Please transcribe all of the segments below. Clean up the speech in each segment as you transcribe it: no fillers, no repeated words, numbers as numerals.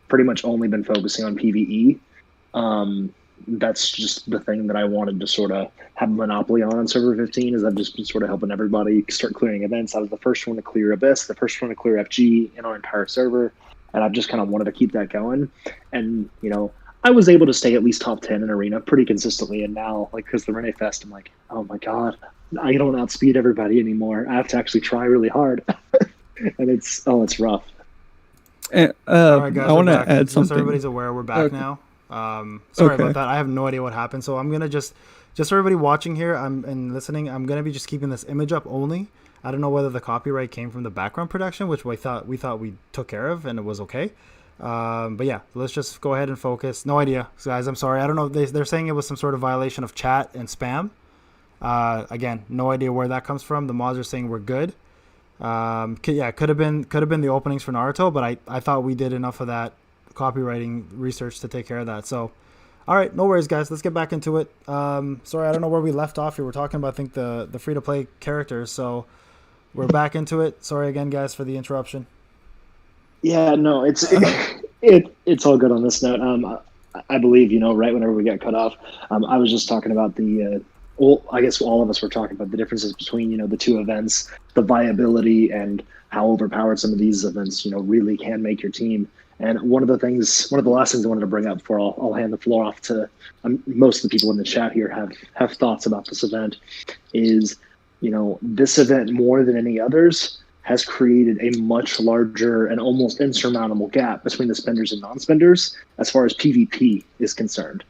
pretty much only been focusing on PvE. That's just the thing that I wanted to sort of have a monopoly on server 15, is I've just been sort of helping everybody start clearing events. I was the first one to clear Abyss, the first one to clear FG in our entire server, and I've just kind of wanted to keep that going. And, you know, I was able to stay at least top 10 in Arena pretty consistently, and now, like, because the Rene Fest, I'm like, oh my god, I don't outspeed everybody anymore. I have to actually try really hard. And it's rough. And, all right, guys, I want to add just something. so everybody's aware, we're back now. Sorry about that. I have no idea what happened, so I'm gonna just for everybody watching here, and listening, I'm gonna be just keeping this image up only. I don't know whether the copyright came from the background production, which we thought we took care of and it was okay. But yeah, let's just go ahead and focus. No idea, guys. I'm sorry. I don't know. They're saying it was some sort of violation of chat and spam. Again, no idea where that comes from. The mods are saying we're good. Could have been the openings for Naruto, but I thought we did enough of that copywriting research to take care of that. So, all right, no worries, guys. Let's get back into it. Sorry, I don't know where we left off here. We're talking about, I think, the free-to-play characters. So we're back into it. Sorry again, guys, for the interruption. Yeah, no, it's all good on this note. I believe, you know, right whenever we got cut off, I was just talking about I guess all of us were talking about the differences between, you know, the two events, the viability and how overpowered some of these events, you know, really can make your team. And one of the last things I wanted to bring up before I'll hand the floor off to most of the people in the chat here have thoughts about this event is, you know, this event more than any others has created a much larger and almost insurmountable gap between the spenders and non-spenders as far as PvP is concerned.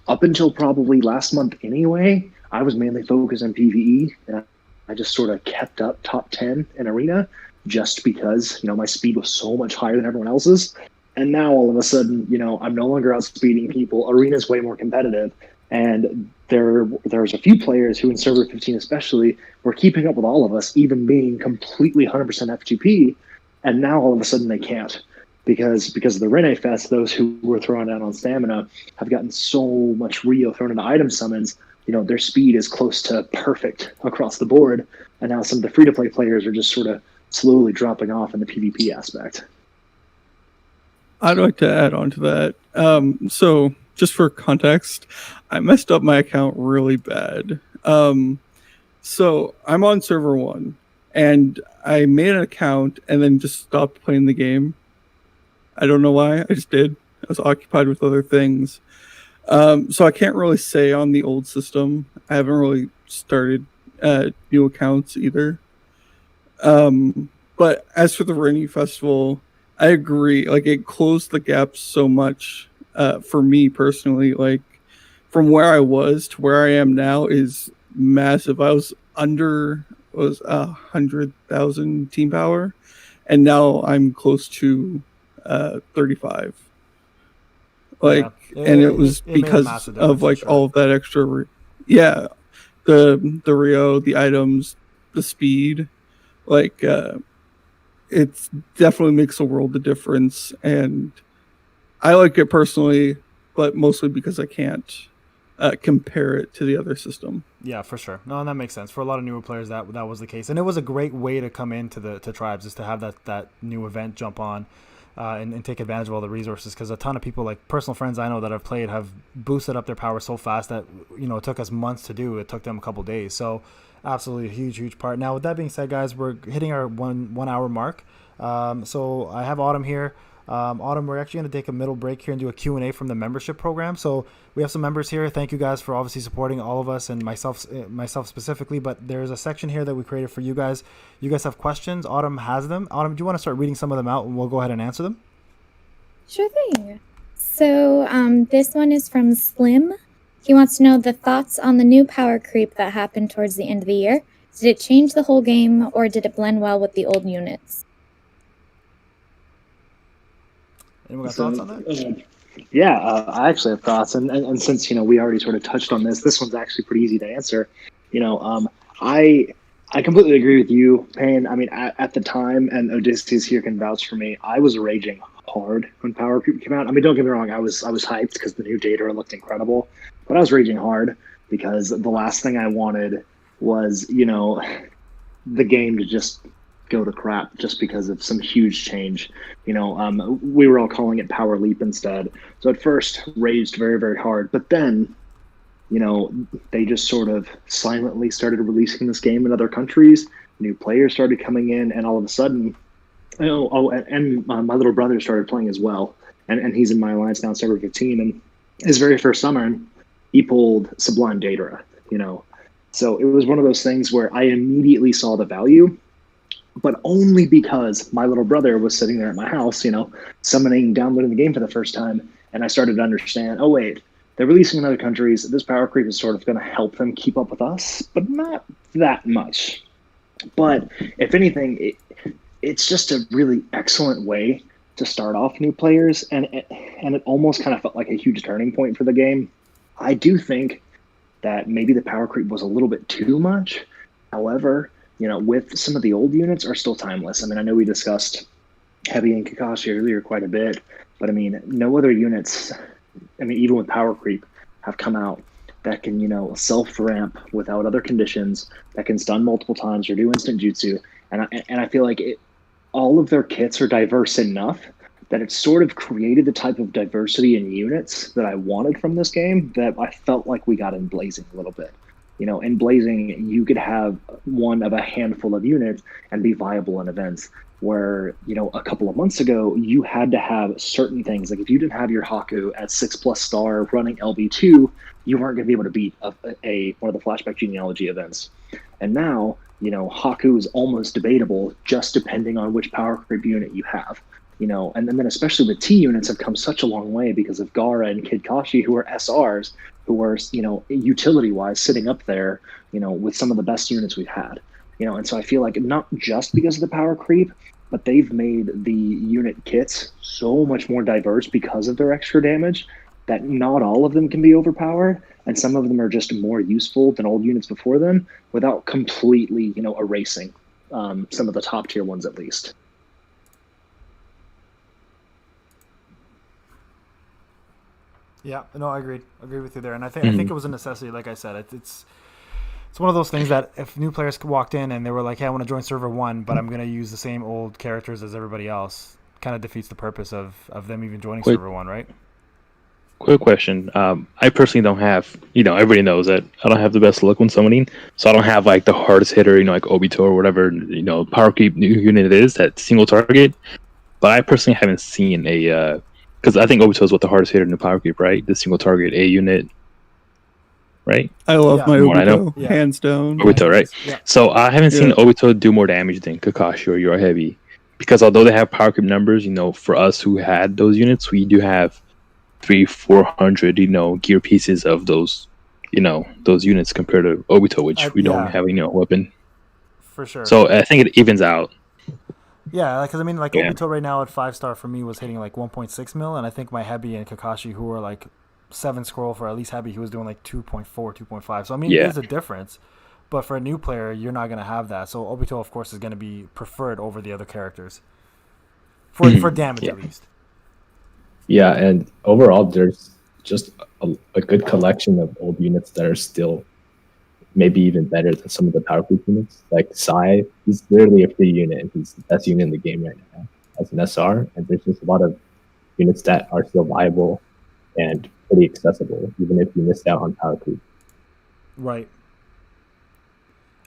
Up until probably last month anyway, I was mainly focused on PvE, and I just sort of kept up top 10 in Arena just because, you know, my speed was so much higher than everyone else's. And now all of a sudden, you know, I'm no longer outspeeding people. Arena's way more competitive. And there's a few players who in server 15 especially were keeping up with all of us, even being completely 100% FGP. And now all of a sudden they can't. Because of the Rene Fest, those who were thrown down on stamina have gotten so much Rio thrown into item summons, you know, their speed is close to perfect across the board. And now some of the free-to-play players are just sort of slowly dropping off in the PvP aspect. I'd like to add on to that. So just for context, I messed up my account really bad. So I'm on server 1, and I made an account and then just stopped playing the game. I don't know why. I just did. I was occupied with other things. So I can't really say on the old system. I haven't really started new accounts either. But as for the Rainy Festival, I agree. Like, it closed the gap so much for me personally. Like, from where I was to where I am now is massive. I was under 100,000 team power, and now I'm close to 35. Like, yeah. And it was because of like all of that extra. The Rio, the items, the speed. Like, it definitely makes a world of difference, and I like it personally, but mostly because I can't compare it to the other system. Yeah, for sure. No, that makes sense. For a lot of newer players, that was the case, and it was a great way to come into to Tribes, is to have that new event jump on and take advantage of all the resources, because a ton of people, like personal friends I know that have played, have boosted up their power so fast that, you know, it took us months to do. It took them a couple days. So absolutely a huge part. Now, with that being said, guys, we're hitting our one hour mark. So I have Autumn here. Autumn, we're actually going to take a middle break here and do a Q&A from the membership program. So we have some members here. Thank you guys for obviously supporting all of us, and myself specifically. But there's a section here that we created for you guys. You guys have questions. Autumn has them. Autumn, do you want to start reading some of them out, and we'll go ahead and answer them? Sure thing. So this one is from Slim. He wants to know the thoughts on the new power creep that happened towards the end of the year. Did it change the whole game, or did it blend well with the old units? Anyone got thoughts on that? Yeah, I actually have thoughts, and since, you know, we already sort of touched on this one's actually pretty easy to answer. You know, I completely agree with you, Payne. I mean, at the time, and Odysseus here can vouch for me, I was raging hard when Power Creep came out. I mean, don't get me wrong, I was hyped because the new data looked incredible, but I was raging hard because the last thing I wanted was, you know, the game to just go to crap just because of some huge change. We were all calling it Power Leap instead. So at first, raised very, very hard, but then, they just sort of silently started releasing this game in other countries. New players started coming in, and all of a sudden, and my little brother started playing as well, and he's in my alliance now, server 15, and his very first summer, he pulled Sublime Datara, So it was one of those things where I immediately saw the value, but only because my little brother was sitting there at my house, summoning, downloading the game for the first time, and I started to understand, oh wait, they're releasing in other countries, this power creep is sort of going to help them keep up with us, but not that much. But if anything, it's just a really excellent way to start off new players, and it almost kind of felt like a huge turning point for the game. I do think that maybe the power creep was a little bit too much. However, with some of the old units are still timeless. I mean, I know we discussed Heavy and Kakashi earlier quite a bit, but I mean, no other units, even with power creep, have come out that can, self-ramp without other conditions, that can stun multiple times or do instant jutsu. And I feel like all of their kits are diverse enough that it sort of created the type of diversity in units that I wanted from this game that I felt like we got in Blazing a little bit. In Blazing, you could have one of a handful of units and be viable in events where, a couple of months ago, you had to have certain things. Like if you didn't have your Haku at 6+ star running LB2, you weren't going to be able to beat one of the Flashback Genealogy events. And now, Haku is almost debatable just depending on which power creep unit you have. And then especially the T units have come such a long way because of Gaara and Kid Kashi, who are SRs, who are, utility-wise sitting up there, with some of the best units we've had. And so I feel like not just because of the power creep, but they've made the unit kits so much more diverse because of their extra damage that not all of them can be overpowered, and some of them are just more useful than old units before them without completely, erasing some of the top-tier ones at least. Yeah, no, I agree with you there, and I think it was a necessity. Like I said, it's one of those things that if new players walked in and they were like, "Hey, I want to join server 1, but I'm going to use the same old characters as everybody else," kind of defeats the purpose of them even joining server 1, right? Quick question. I personally don't have, everybody knows that I don't have the best luck when summoning, so I don't have like the hardest hitter, like Obito or whatever, power creep new unit it is, that single target. But I personally haven't seen because I think Obito is what the hardest hitter in the power creep, right? The single target A unit, right? I love my Obito, Yeah. hands down. Obito, right? Yeah. So I haven't seen Obito do more damage than Kakashi or Your Heavy, because although they have power creep numbers, for us who had those units, we do have 300-400, gear pieces of those, those units compared to Obito, which we don't have any weapon. For sure. So I think it evens out. Yeah, because Obito right now at 5-star for me was hitting like 1.6 mil, and I think my Hebi and Kakashi, who were like 7 scroll for at least Hebi, he was doing like 2.4, 2.5. So it is a difference. But for a new player, you're not going to have that. So Obito, of course, is going to be preferred over the other characters for damage at least. Yeah, and overall, there's just a good collection of old units that are still maybe even better than some of the power creep units. Like Sai, he's literally a free unit, and he's the best unit in the game right now as an SR. And there's just a lot of units that are still viable and pretty accessible, even if you missed out on power creep. Right.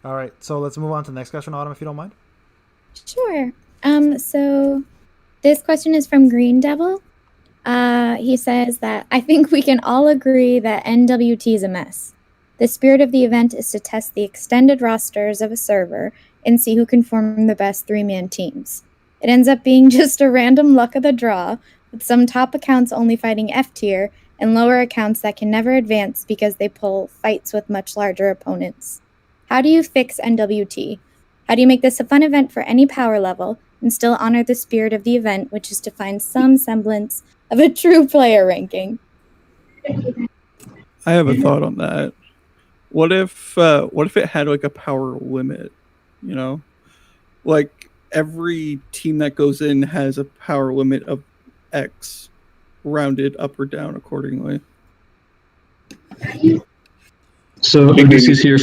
All right, so let's move on to the next question, Autumn, if you don't mind. Sure. So this question is from Green Devil. He says that I think we can all agree that NWT is a mess. The spirit of the event is to test the extended rosters of a server and see who can form the best 3-man teams. It ends up being just a random luck of the draw, with some top accounts only fighting F tier and lower accounts that can never advance because they pull fights with much larger opponents. How do you fix NWT? How do you make this a fun event for any power level and still honor the spirit of the event, which is to find some semblance of a true player ranking? I have a thought on that. What if it had like a power limit? Like every team that goes in has a power limit of X, rounded up or down accordingly. So Odysseus here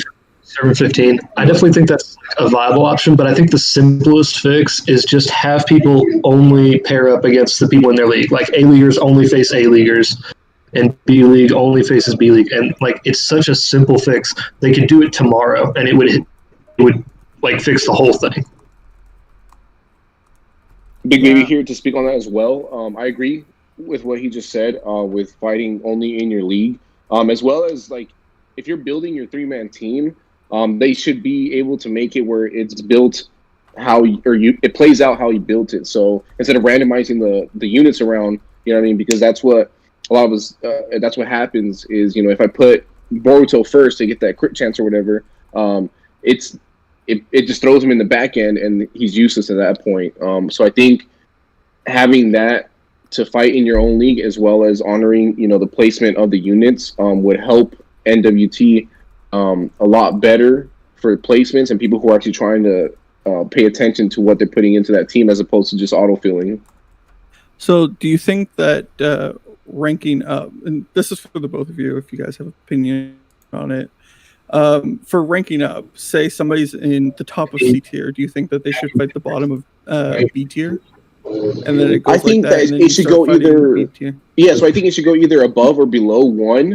server 15. I definitely think that's a viable option, but I think the simplest fix is just have people only pair up against the people in their league. Like A leaguers only face A leaguers, and B league only faces B league. And like it's such a simple fix. They could do it tomorrow, and it would like fix the whole thing. Big Baby here to speak on that as well. I agree with what he just said with fighting only in your league, as well as like if you're building your 3-man team, they should be able to make it where it's built it plays out how you built it. So instead of randomizing the units around, you know what I mean? Because that's what a lot of us that's what happens is, you know, if I put Boruto first to get that crit chance or whatever, it just throws him in the back end and he's useless at that point. So I think having that to fight in your own league as well as honoring, you know, the placement of the units would help NWT a lot better for placements and people who are actually trying to pay attention to what they're putting into that team as opposed to just auto-filling. So do you think that ranking up, and this is for the both of you if you guys have an opinion on it, for ranking up, say somebody's in the top of C tier, do you think that they should fight the bottom of B tier? And then it goes I think like that it should go either. Yeah, so I think it should go either above or below 1.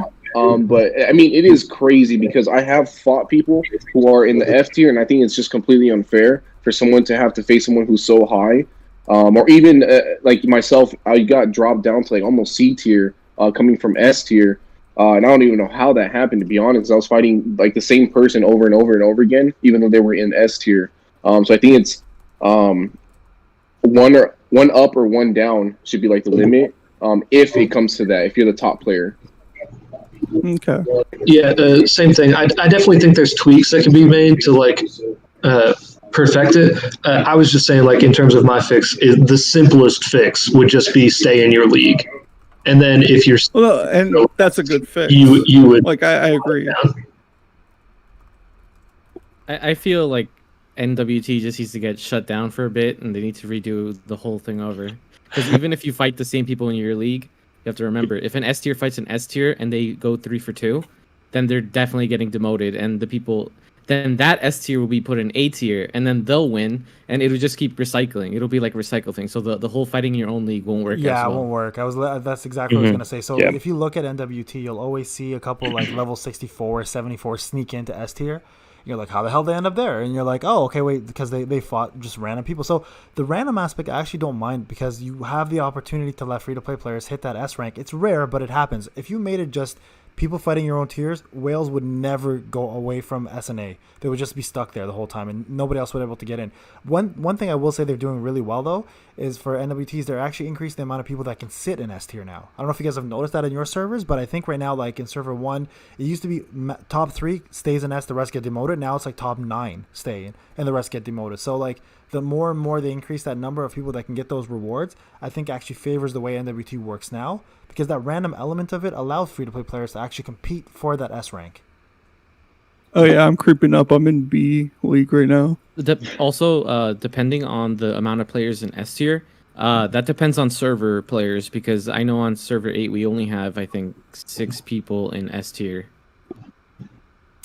But I mean, it is crazy because I have fought people who are in the F tier, and I think it's just completely unfair for someone to have to face someone who's so high, or even like myself. I got dropped down to like almost C tier, coming from S tier. And I don't even know how that happened, to be honest. I was fighting like the same person over and over and over again, even though they were in S tier. So I think it's one up or 1 down should be like the limit, if it comes to that, if you're the top player. Okay. Yeah, same thing. I definitely think there's tweaks that can be made to like perfect it. I was just saying, like in terms of my fix, the simplest fix would just be stay in your league. And then if you're that's a good fix. You would like I agree. I feel like NWT just needs to get shut down for a bit, and they need to redo the whole thing over. Because even if you fight the same people in your league, you have to remember if an S tier fights an S tier and they go 3 for 2, then they're definitely getting demoted, and the people. Then that S tier will be put in A tier, and then they'll win, and it'll just keep recycling. It'll be like a recycle thing. So the whole fighting in your own league won't work. Yeah, as well. it won't work. That's exactly what I was gonna say. So if you look at NWT, you'll always see a couple like level 64, 74 sneak into S tier. You're like, how the hell they end up there? And you're like, oh, okay, wait, because they fought just random people. So the random aspect I actually don't mind because you have the opportunity to let free-to-play players hit that S rank. It's rare, but it happens. If you made it just people fighting your own tiers, whales would never go away from SNA. They would just be stuck there the whole time, and nobody else would be able to get in. One thing I will say they're doing really well, though, is for NWTs, they're actually increasing the amount of people that can sit in S tier now. I don't know if you guys have noticed that in your servers, but I think right now, like in server 1, it used to be top 3 stays in S, the rest get demoted. Now it's like top 9 stay in, and the rest get demoted. So like the more and more they increase that number of people that can get those rewards, I think actually favors the way NWT works now, because that random element of it allows free-to-play players to actually compete for that S rank. Oh yeah, I'm creeping up. I'm in B league right now. Also, depending on the amount of players in S tier, that depends on server players, because I know on server 8 we only have, I think, 6 people in S tier.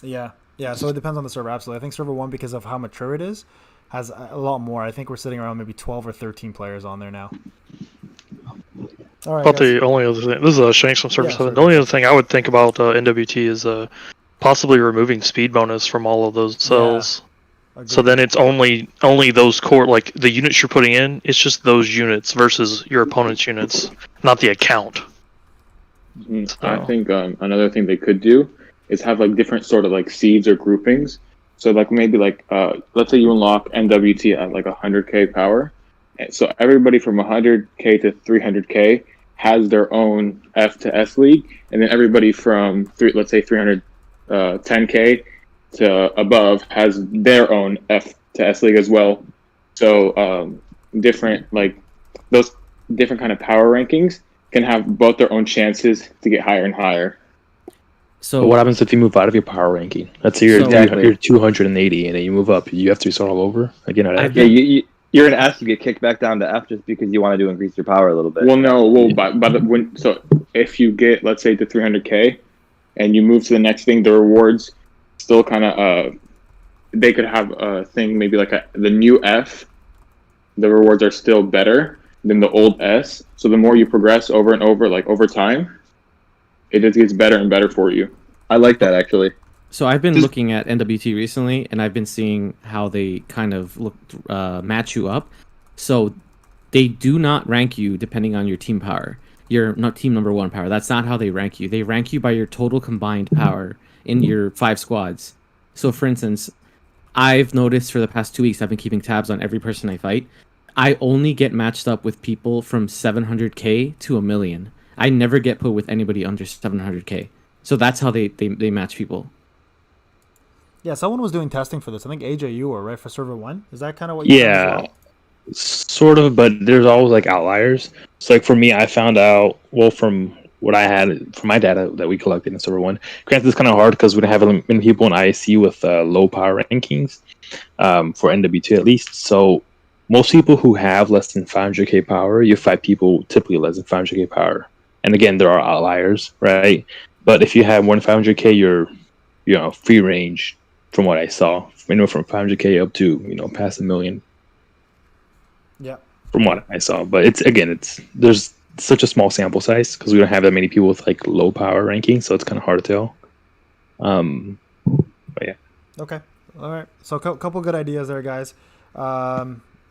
Yeah, so it depends on the server, absolutely. I think server 1, because of how mature it is, has a lot more. I think we're sitting around maybe 12 or 13 players on there now. All right, but the only other thing, this is Shanks from Server 7. The only other thing I would think about NWT is possibly removing speed bonus from all of those cells. Yeah, so then it's only those core, like the units you're putting in, it's just those units versus your opponent's units, not the account. So. I think another thing they could do is have like different sort of like seeds or groupings. So like maybe like let's say you unlock NWT at like 100k power. So everybody from 100k to 300k has their own F to S league, and then everybody from let's say 310k to above has their own F to S league as well. So different, like those different kind of power rankings can have both their own chances to get higher and higher. So what happens if you move out of your power ranking? Let's say you're 280 and then you move up. You have to start all over again. You're an S, you get kicked back down to F just because you want to increase your power a little bit. Well, no, so if you get, let's say, to 300k and you move to the next thing, the rewards still kind of they could have a thing maybe like the new F. The rewards are still better than the old S. So the more you progress over and over, like over time, it just gets better and better for you. I like that actually. So I've been looking at NWT recently, and I've been seeing how they kind of match you up. So they do not rank you depending on your team power. You're not team number 1 power. That's not how they rank you. They rank you by your total combined power in your 5 squads. So for instance, I've noticed for the past 2 weeks, I've been keeping tabs on every person I fight. I only get matched up with people from 700k to 1 million. I never get put with anybody under 700k. So that's how they match people. Yeah, someone was doing testing for this. I think AJ, you were right for server 1. Is that kind of what you found as well? Sort of, but there's always like outliers. So like for me, I found out from what I had from my data that we collected in server 1. Granted, it's kind of hard because we don't have many people in ISC with low power rankings for NWT at least. So most people who have less than 500k power, you fight people typically less than 500k power. And again, there are outliers, right? But if you have more than 500k, you're free range. From what I saw, anywhere from 500k up to past 1 million. Yeah. From what I saw, but there's such a small sample size because we don't have that many people with like low power ranking, so it's kind of hard to tell. But yeah. Okay. All right. So a couple good ideas there, guys.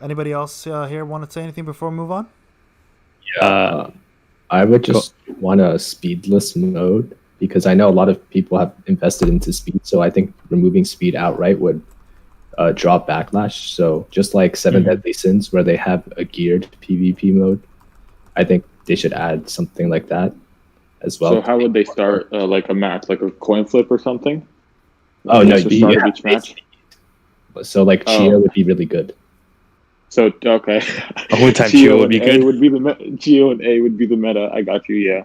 Anybody else here want to say anything before we move on? I would just want a speedless mode, because I know a lot of people have invested into speed, so I think removing speed outright would draw backlash. So just like Seven Deadly Sins, where they have a geared PvP mode, I think they should add something like that as well. So how would they start like a match, like a coin flip or something? Oh no, you start each match. So like Chia would be really good. So okay, only time Chia would be good. Geo and A would be the meta. I got you. Yeah.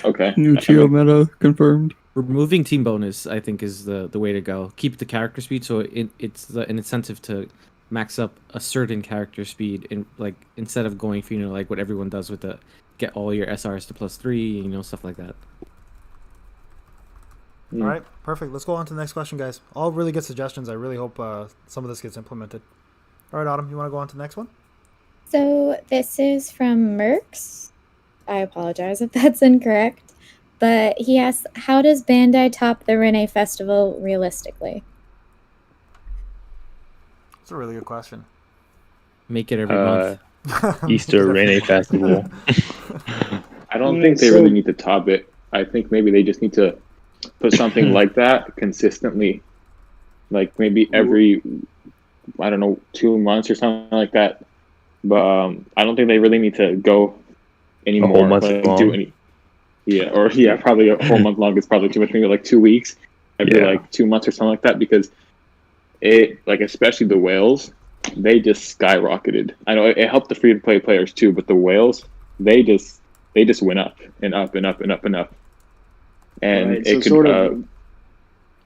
Okay. New Geo meta confirmed. Removing team bonus, I think, is the way to go. Keep the character speed, so it's an incentive to max up a certain character speed, instead of going for like what everyone does with the get all your SRs to +3, stuff like that. All right, perfect. Let's go on to the next question, guys. All really good suggestions. I really hope some of this gets implemented. All right, Autumn, you want to go on to the next one? So this is from Mercs. I apologize if that's incorrect, but he asks, how does Bandai top the Rene Festival realistically? That's a really good question. Make it every month. Easter Rene Festival. I don't think they really need to top it. I think maybe they just need to put something like that consistently. Like maybe every, 2 months or something like that. But I don't think they really need to go anymore. A whole month long. Probably a whole month long is probably too much. Maybe like 2 weeks, every 2 months or something like that, because it, especially the whales, they just skyrocketed. I know it helped the free to play players too, but the whales, they just went up and up and up and up and up, and right, it so could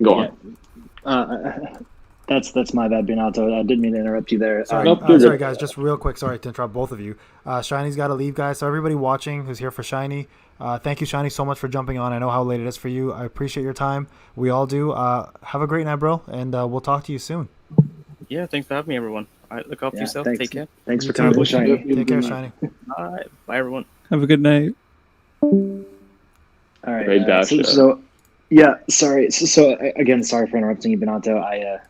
go on. That's my bad, Binato. I didn't mean to interrupt you there. Sorry, guys. Just real quick. Sorry to interrupt both of you. Shiny's got to leave, guys. So everybody watching who's here for Shiny, thank you, Shiny, so much for jumping on. I know how late it is for you. I appreciate your time. We all do. Have a great night, bro, and we'll talk to you soon. Yeah, thanks for having me, everyone. All right, look out for yourself. Thanks. Take care. Thanks for coming, Shiny. Take care, Shiny. All right, bye, everyone. Have a good night. All right. Great dash. Yeah, sorry. So again, sorry for interrupting you, Binato. I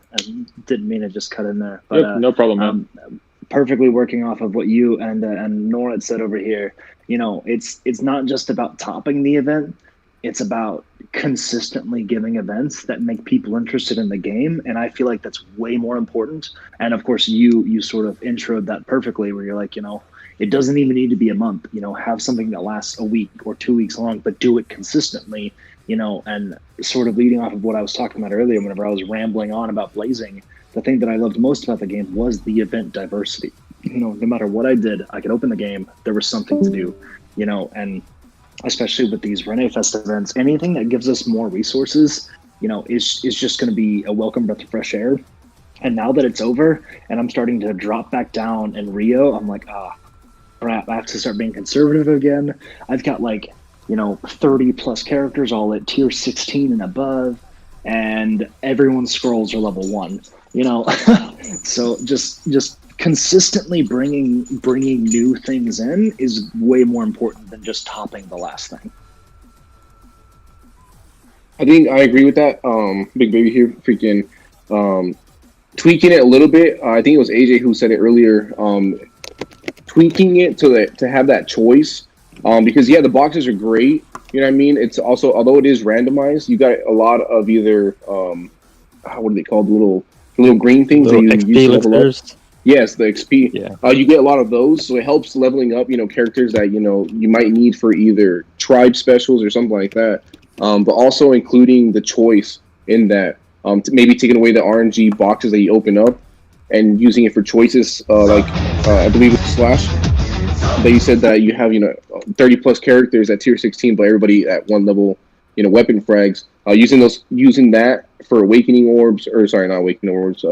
didn't mean to just cut in there. But, no problem, man. Perfectly working off of what you and Nora said over here. It's not just about topping the event. It's about consistently giving events that make people interested in the game, and I feel like that's way more important. And of course, you sort of introed that perfectly, where you're like, it doesn't even need to be a month. Have something that lasts a week or 2 weeks long, but do it consistently. And sort of leading off of what I was talking about earlier, whenever I was rambling on about Blazing, the thing that I loved most about the game was the event diversity. No matter what I did, I could open the game, there was something to do, and especially with these Rene Fest events, anything that gives us more resources, is just going to be a welcome breath of fresh air. And now that it's over and I'm starting to drop back down in Rio, I'm like, crap, I have to start being conservative again. I've got 30 plus characters all at tier 16 and above. and everyone's scrolls are level 1. You know, so just consistently bringing new things in is way more important than just topping the last thing. I think I agree with that. Big Baby here, freaking tweaking it a little bit. I think it was AJ who said it earlier. Tweaking it to have that choice, because the boxes are great. You know what I mean? It's also, although it is randomized, you got a lot of either what are they called? The little green things that you use to level up. Yes, the XP. Yeah. You get a lot of those, so it helps leveling up. Characters that you might need for either tribe specials or something like that. But also including the choice in that, maybe taking away the RNG boxes that you open up and using it for choices, I believe it's Slash, that you said that you have 30 plus characters at tier 16, but everybody at one level, weapon frags. Using that for awakening orbs, or sorry, not awakening orbs,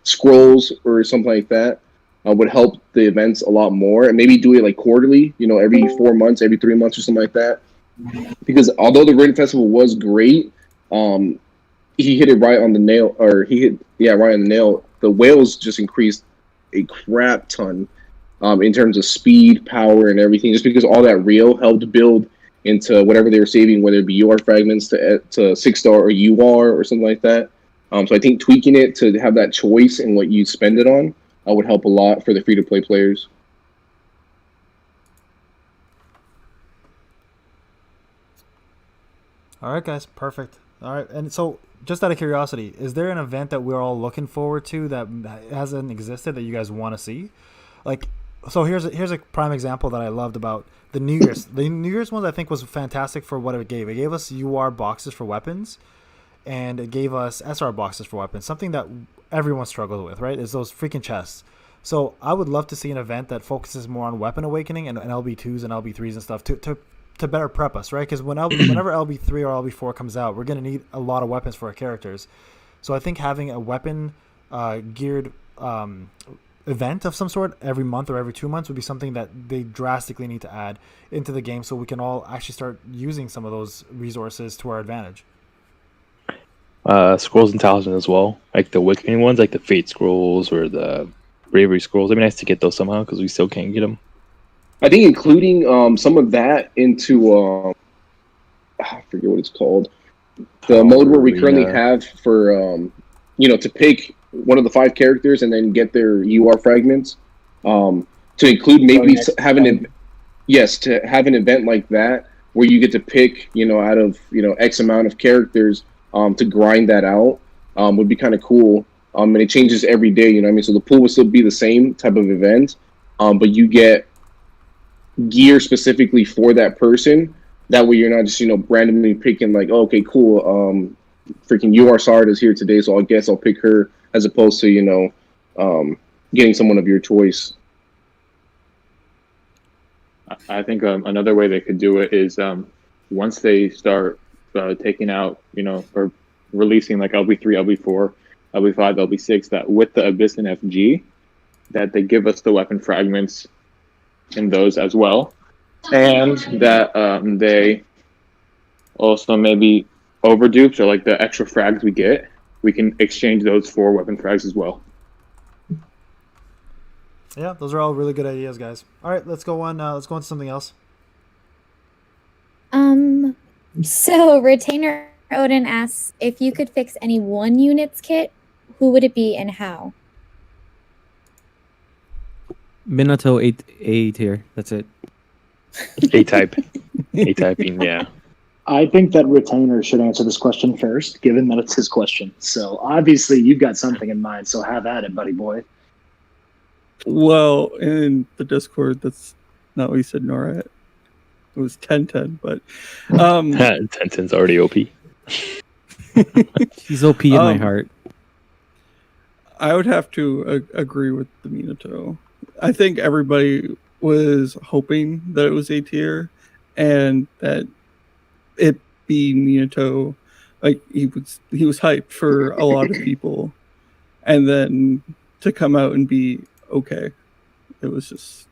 scrolls or something like that, would help the events a lot more, and maybe do it like quarterly, every 4 months, every 3 months or something like that. Because although the Raid Festival was great, he hit it right on the nail, right on the nail. The whales just increased a crap ton in terms of speed, power, and everything, just because all that real helped build into whatever they were saving, whether it be UR fragments to 6-star or UR or something like that. So I think tweaking it to have that choice in what you spend it on would help a lot for the free-to-play players. All right, guys, perfect. All right, and so just out of curiosity, is there an event that we're all looking forward to that hasn't existed that you guys want to see? So here's a prime example that I loved about the New Year's. The New Year's one I think was fantastic for what it gave. It gave us UR boxes for weapons, and it gave us SR boxes for weapons. Something that everyone struggles with, right? Is those freaking chests. So I would love to see an event that focuses more on weapon awakening and LB2s and LB3s and stuff to better prep us, right? Because whenever LB3 or LB4 comes out, we're going to need a lot of weapons for our characters. So I think having a weapon geared event of some sort every month or every 2 months would be something that they drastically need to add into the game so we can all actually start using some of those resources to our advantage. Scrolls and talisman as well, like the awakening ones, like the fate scrolls or the bravery scrolls. It'd be nice to get those somehow because we still can't get them. I think including some of that into I forget what it's called, the mode where we currently have for to pick one of the 5 characters and then get their UR fragments, to include maybe having to have an event like that where you get to pick out of X amount of characters to grind that out, would be kind of cool. And it changes every day, so the pool would still be the same type of event, but you get gear specifically for that person. That way you're not just randomly picking like, oh, okay, cool, freaking UR Sard is here today, so I guess I'll pick her, as opposed to getting someone of your choice. I think another way they could do it is once they start taking out or releasing like LB3, LB4, LB5, LB6, that with the Abyss and FG, that they give us the weapon fragments in those as well, and that they also maybe overdupes or like the extra frags we get, we can exchange those for weapon frags as well. Yeah, those are all really good ideas, guys. All right, let's go on. Let's go on to something else. So Retainer Odin asks if you could fix any one unit's kit, who would it be and how? Minato A tier. That's it. A-type. A-typing, yeah. I think that Retainer should answer this question first, given that it's his question. So obviously you've got something in mind, so have at it, buddy boy. Well, in the Discord, that's not what you said, Nora. It was 10-10, but 10-10's already OP. He's OP in my heart. I would have to agree with the Minato. I think everybody was hoping that it was A tier and that it be Minato. Like he was hyped for a lot of people, and then to come out and be okay, it was just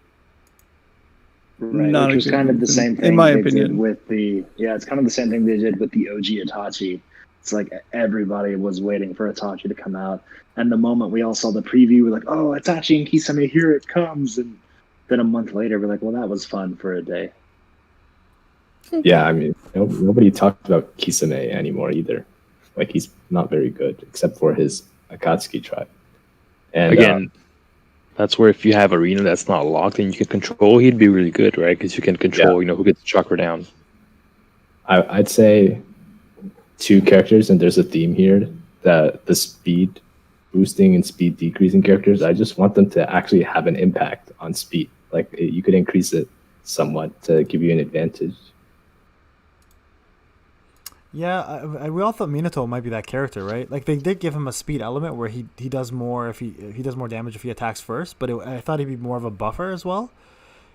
right. Which was kind of the same thing, in my opinion, with the it's kind of the same thing they did with the OG Itachi. It's like everybody was waiting for Itachi to come out. And the moment we all saw the preview, we're like, oh, Itachi and Kisame, here it comes. And then a month later, we're like, well, that was fun for a day. Yeah, I mean, nobody talks about Kisame anymore either. Like, he's not very good, except for his Akatsuki tribe. And again, that's where if you have arena that's not locked and you can control, he'd be really good, right? Because you can control, who gets chakra down. I'd say 2 characters, and there's a theme here, that the speed boosting and speed decreasing characters, I just want them to actually have an impact on speed. Like, you could increase it somewhat to give you an advantage. Yeah, we all thought Minato might be that character, right? Like, they did give him a speed element where he does more if he does more damage if he attacks first, but I thought he'd be more of a buffer as well.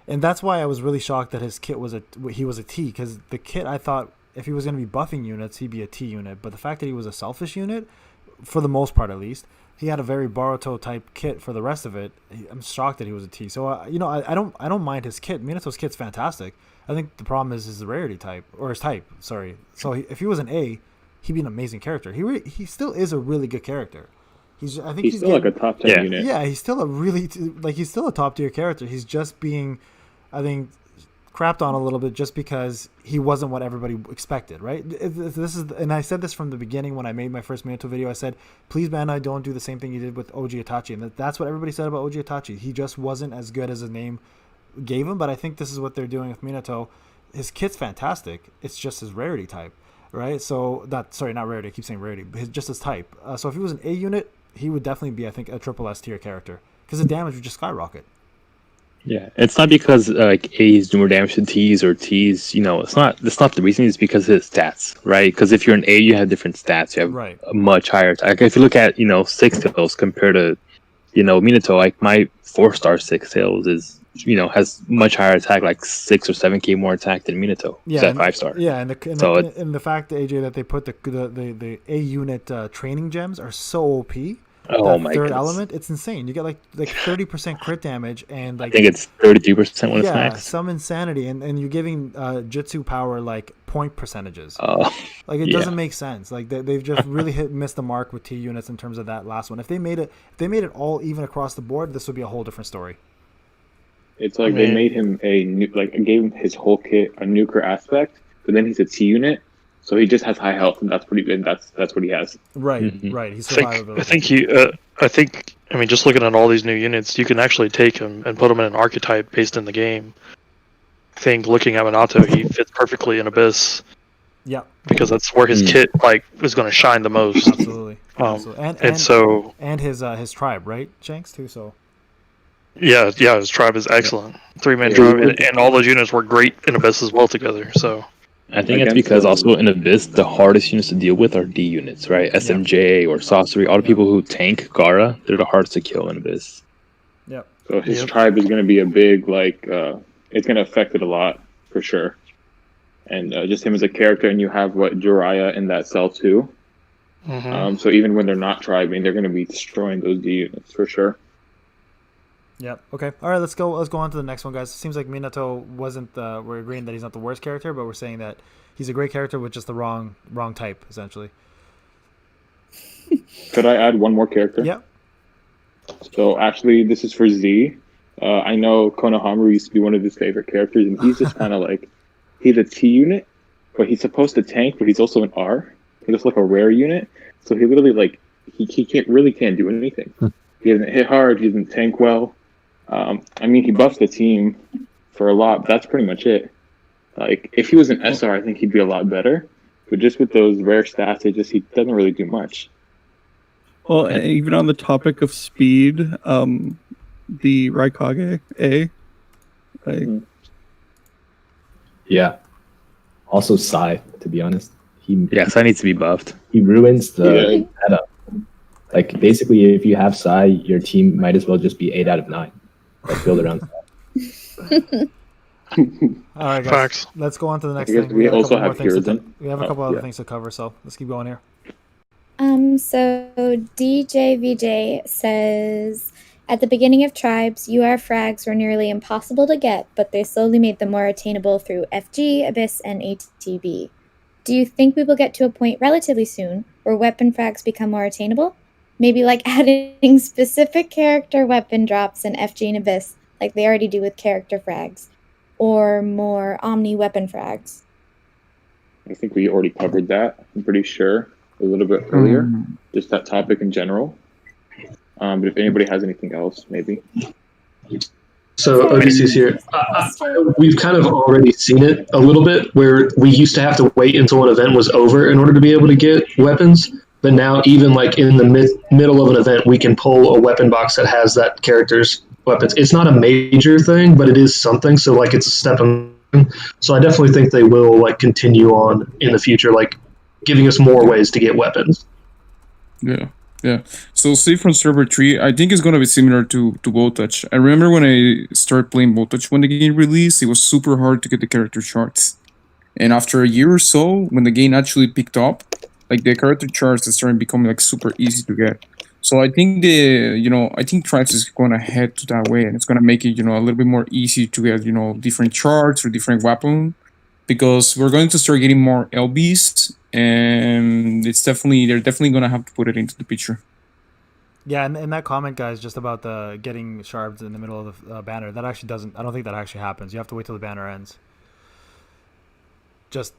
And that's why I was really shocked that his kit was a T, because the kit, I thought if he was going to be buffing units, he'd be a T unit. But the fact that he was a selfish unit, for the most part at least, he had a very Boruto type kit for the rest of it. I'm shocked that he was a T. So I don't mind his kit. Minato's kit's fantastic. I think the problem is his rarity type, or his type. Sorry. So if he was an A, he'd be an amazing character. He still is a really good character. He's still like a top 10 unit. Yeah, he's still he's still a top tier character. He's just being, I think, crapped on a little bit just because he wasn't what everybody expected, right? And I said this from the beginning when I made my first Minato video. I said, please, Bandai, don't do the same thing you did with OG Itachi. And that's what everybody said about OG Itachi. He just wasn't as good as his name gave him, but I think this is what they're doing with Minato. His kit's fantastic. It's just his rarity type, right? So, not rarity. I keep saying rarity. Just his type. So if he was an A unit, he would definitely be, I think, a triple S tier character because the damage would just skyrocket. Yeah, it's not because like A's do more damage to T's or T's. It's not. That's not the reason. It's because of his stats, right? Because if you're an A, you have different stats. You have a much higher. Like if you look at 6 tails compared to Minato, like my 4-star 6 tails is has much higher attack, like 6 or 7k more attack than Minato. Yeah, that 5-star. Yeah, and the fact, AJ, that they put the A unit training gems are so OP. Oh my third goodness. element, it's insane. You get like 30% crit damage and like I think it's 33% when it's max. Some insanity, and you're giving Jutsu power like point percentages. Like it yeah. doesn't make sense. Like they've just really missed the mark with T units in terms of that last one. If they made it all even across the board, this would be a whole different story. It's like they made him gave him his whole kit a nuker aspect, but then he's a T unit, so he just has high health, and that's pretty good. That's what he has. Right, right. He's I think just looking at all these new units, you can actually take him and put him in an archetype based in the game. I think looking at Minato, he fits perfectly in Abyss. Yeah, because that's where his kit is going to shine the most. Absolutely. And his tribe, right, Shanks too. So. Yeah, his tribe is excellent. 3-man tribe, and all those units work great in Abyss as well together. So, I think it's because also in Abyss, the hardest units to deal with are D units, right? SMJ or Sorcery. All the people who tank Gaara, they're the hardest to kill in Abyss. Yep. So his tribe is going to be a big, it's going to affect it a lot, for sure. And just him as a character, and you have, Jiraiya in that cell too. Mm-hmm. So even when they're not tribing, they're going to be destroying those D units, for sure. Yep. Okay. All right. Let's go on to the next one, guys. It seems like Minato wasn't. We're agreeing that he's not the worst character, but we're saying that he's a great character with just the wrong type, essentially. Could I add one more character? Yeah. So actually, this is for Z. I know Konohamaru used to be one of his favorite characters, and he's just kind of he's a T unit, but he's supposed to tank, but he's also an R. He's just like a rare unit, so he literally he can't do anything. He doesn't hit hard. He doesn't tank well. He buffs the team for a lot, but that's pretty much it. If he was an SR, I think he'd be a lot better. But just with those rare stats, he doesn't really do much. Well, even on the topic of speed, the RoKage A. Yeah. Also, Sai, to be honest. Sai needs to be buffed. He ruins the setup. Basically, if you have Sai, your team might as well just be 8 out of 9. Build around Sai. All right, guys. Facts. Let's go on to the next thing. We also have we have a couple other things to cover, so let's keep going here. So DJ VJ says, at the beginning of Tribes, UR frags were nearly impossible to get, but they slowly made them more attainable through FG, Abyss, and ATB. do you think we will get to a point relatively soon where weapon frags become more attainable? Maybe like adding specific character weapon drops in FG and Abyss, like they already do with character frags, or more omni weapon frags. I think we already covered that, I'm pretty sure, a little bit earlier, just that topic in general. But if anybody has anything else, maybe. So ODC's here. We've kind of already seen it a little bit, where we used to have to wait until an event was over in order to be able to get weapons. But now, even like in the middle of an event, we can pull a weapon box that has that character's weapons. It's not a major thing, but it is something. So like, it's a step in. So I definitely think they will like continue on in the future, like giving us more ways to get weapons. Yeah. So say from server 3, I think it's gonna be similar to Voltage. I remember when I started playing Voltage when the game released, it was super hard to get the character charts. And after a year or so, when the game actually picked up, like the character charts started becoming like super easy to get. So I think I think Tribes is gonna head to that way, and it's gonna make it, a little bit more easy to get, different charts or different weapon, because we're going to start getting more LBs, and they're definitely gonna have to put it into the picture. Yeah, and that comment, guys, just about the getting shards in the middle of the banner, that actually doesn't. I don't think that actually happens. You have to wait till the banner ends. Just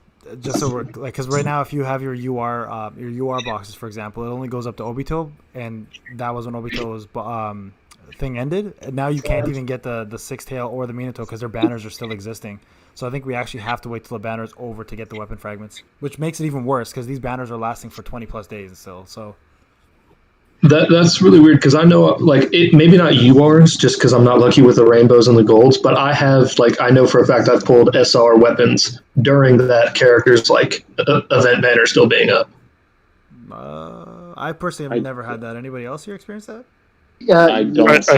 so we're like, because right now, if you have your UR boxes, for example, it only goes up to Obito, and that was when Obito's thing ended. And now you can't even get the Six Tail or the Minato because their banners are still existing. So I think we actually have to wait till the banner is over to get the weapon fragments, which makes it even worse because these banners are lasting for 20 plus days still. So that's really weird because I know like it maybe not URs just because I'm not lucky with the rainbows and the golds, but I have like I know for a fact I've pulled SR weapons during that character's like event banner still being up. I personally have never had that. Anybody else here experienced that? Yeah, I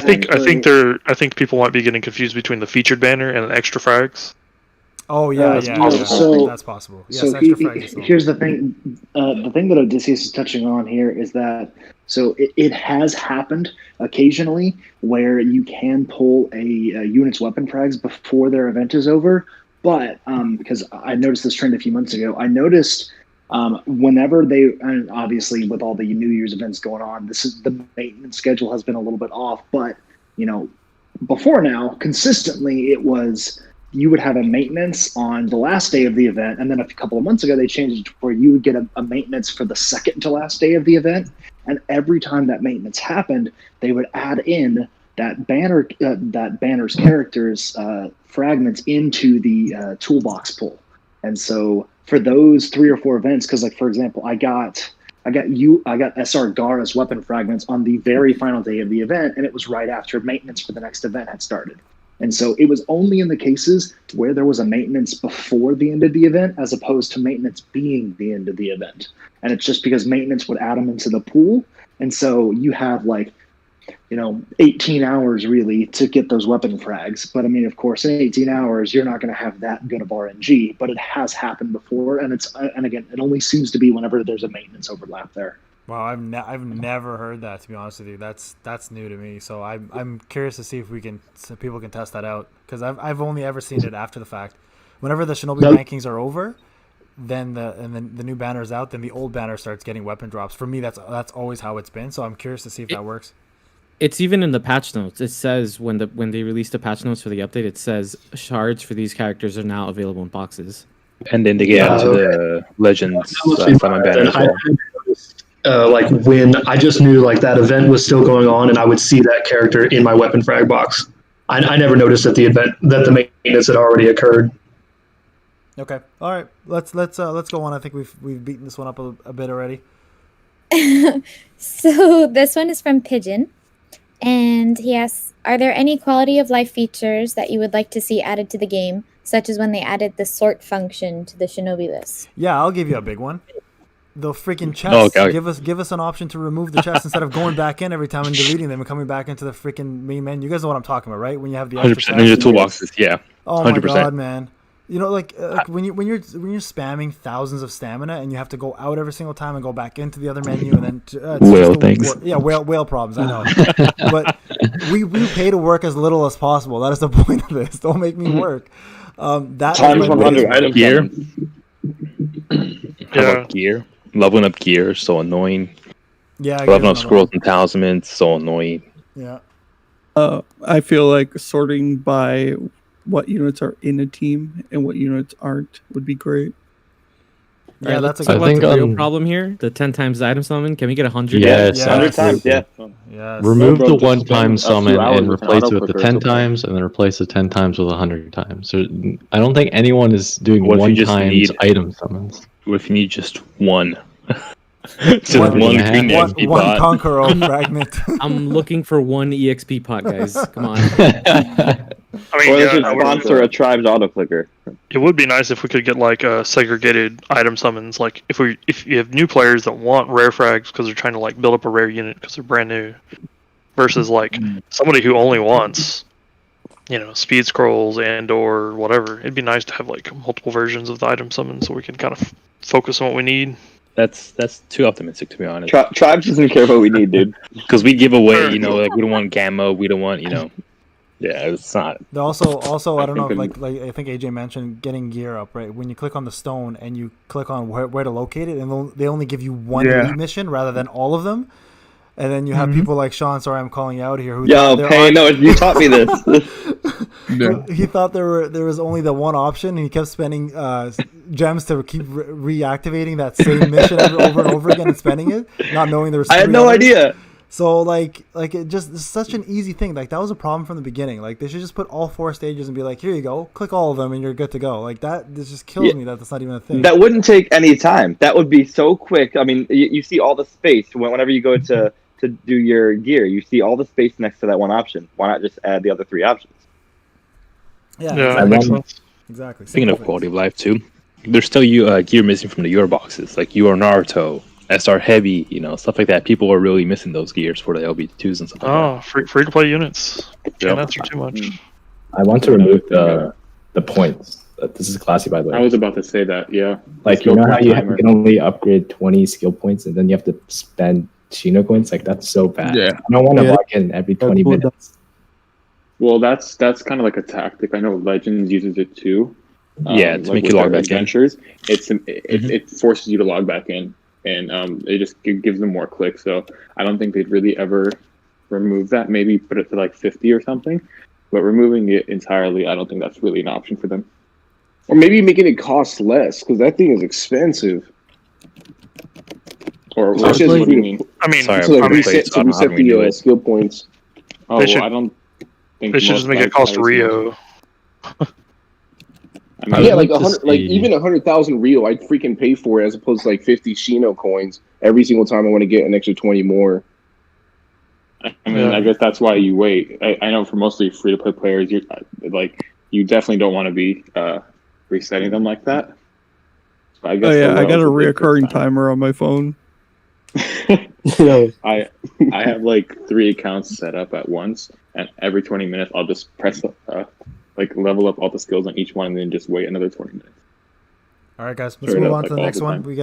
think people might be getting confused between the featured banner and the extra frags. Oh yeah. So that's possible. Yes, so here's the thing. The thing that Odysseus is touching on here is that it has happened occasionally where you can pull a unit's weapon frags before their event is over. But because I noticed this trend a few months ago, I noticed whenever and obviously with all the New Year's events going on, the maintenance schedule has been a little bit off. But before now, consistently it was. You would have a maintenance on the last day of the event, and then a couple of months ago they changed it to where you would get a maintenance for the second to last day of the event. And every time that maintenance happened, they would add in that banner's characters fragments into the toolbox pull. And so for those 3 or 4 events, because like for example, I got SR Gaara's weapon fragments on the very final day of the event, and it was right after maintenance for the next event had started. And so it was only in the cases where there was a maintenance before the end of the event as opposed to maintenance being the end of the event. And it's just because maintenance would add them into the pool. And so you have 18 hours really to get those weapon frags. But I mean, of course, in 18 hours, you're not going to have that good of RNG, but it has happened before. And again, it only seems to be whenever there's a maintenance overlap there. Wow, I've never heard that, to be honest with you. That's new to me. So I'm curious to see if people can test that out, because I've only ever seen it after the fact. Whenever the Shinobi rankings are over, then the new banner is out, then the old banner starts getting weapon drops. For me, that's always how it's been. So I'm curious to see if that works. It's even in the patch notes. It says when they released the patch notes for the update, it says shards for these characters are now available in boxes. And then they get into the legends summon banner as well. When I just knew that event was still going on, and I would see that character in my weapon frag box. I never noticed that the maintenance had already occurred. Okay, all right. Let's go on. I think we've beaten this one up a bit already. So this one is from Pigeon, and he asks, "Are there any quality of life features that you would like to see added to the game, such as when they added the sort function to the Shinobi list?" Yeah, I'll give you a big one. The freaking chests. Okay. Give us an option to remove the chests instead of going back in every time and deleting them and coming back into the freaking main menu. You guys know what I'm talking about, right? When you have the 100% ninja toolboxes, yeah. Oh 100%. My god, man! Like when you're spamming thousands of stamina and you have to go out every single time and go back into the other menu and then whale things. Whale problems. I know, but we pay to work as little as possible. That is the point of this. Don't make me work. That times 100 item here. How about gear? Leveling up gear is so annoying. Yeah, leveling up scrolls and talismans, so annoying. Yeah. I feel like sorting by what units are in a team and what units aren't would be great. Yeah, that's a good good the real problem here. The 10 times item summon. Can we get 100? Yes, 100 times, yeah. Yes. Remove Bro, the just one-time spend a few summon hours and with an replace it auto with the clicker, 10 it's okay. times, and then replace the 10 times with 100 times. So I don't think anyone is doing What if you just one-time need- item summons. What if you need just one? Just one green hand. EXP One pot. Conqueror fragment. I'm looking for one EXP pot, guys. Come on. I mean, Or they yeah, should I would- sponsor a Tribes auto clicker. It would be nice if we could get like segregated item summons. Like if you have new players that want rare frags because they're trying to like build up a rare unit because they're brand new, versus like somebody who only wants, speed scrolls and or whatever. It'd be nice to have like multiple versions of the item summons so we can kind of focus on what we need. That's too optimistic, to be honest. Tribes doesn't care what we need, dude. Because we give away, like we don't want gamma, we don't want, yeah, it's not. They also I don't know, think like I think AJ mentioned getting gear up, right? When you click on the stone and you click on where to locate it, and they only give you one elite mission rather than all of them. And then you have people like Sean, sorry I'm calling you out here. Who you taught me this. He thought there was only the one option, and he kept spending gems to keep reactivating that same mission over and over again and spending it, not knowing there was. I had no idea. So like it's such an easy thing. Like that was a problem from the beginning. Like they should just put all 4 stages and be like, here you go, click all of them and you're good to go. Like that, this just kills me that that's not even a thing. That wouldn't take any time. That would be so quick. I mean, you see all the space whenever you go to do your gear. You see all the space next to that one option. Why not just add the other 3 options? Yeah, that makes sense. Exactly. Speaking of quality of life too, there's still gear missing from the UR boxes, like UR Naruto, SR Heavy, stuff like that. People are really missing those gears for the LB2s and stuff like that. Free to play units. Can't answer too much. I want to remove the points. This is classy, by the way. I was about to say that, yeah. Like, you know how you can only upgrade 20 skill points and then you have to spend Shino coins? Like, that's so bad. Yeah. I don't want to log in every 20 minutes. Well, that's kind of like a tactic. I know Legends uses it too. To make you log back adventures. It forces you to log back in, and it just gives them more clicks. So I don't think they'd really ever remove that. Maybe put it to like 50 or something, but removing it entirely, I don't think that's really an option for them. Or maybe making it cost less, because that thing is expensive. Or which is what you mean? I mean, reset the skill points. Oh, I don't think they should just make it cost Rio. I mean, like 100, like even 100,000 Rio, I'd freaking pay for it as opposed to like 50 Shino coins every single time I want to get an extra 20 more. I mean, I guess that's why you wait. I know for mostly free to play players, you definitely don't want to be resetting them like that. So I guess I got a reoccurring timer on my phone. I have like 3 accounts set up at once, and every 20 minutes I'll just press level up all the skills on each one, and then just wait another 20 minutes. All right, guys, let's move on to the next one. We're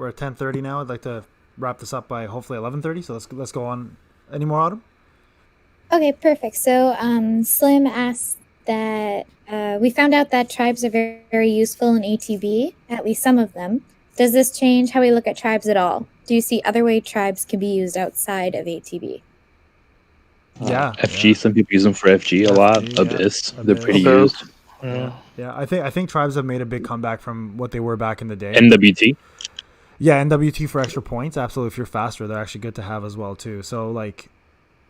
at 10:30 now. I'd like to wrap this up by hopefully 11:30. So let's go on. Any more, Autumn? Okay, perfect. So Slim asked that we found out that tribes are very, very useful in ATB, at least some of them. Does this change how we look at tribes at all? Do you see other way tribes can be used outside of ATB? FG, some people use them for FG a lot. Abyss, they're pretty used. Yeah, I think tribes have made a big comeback from what they were back in the day. NWT. Yeah, NWT for extra points. Absolutely, if you're faster, they're actually good to have as well too. So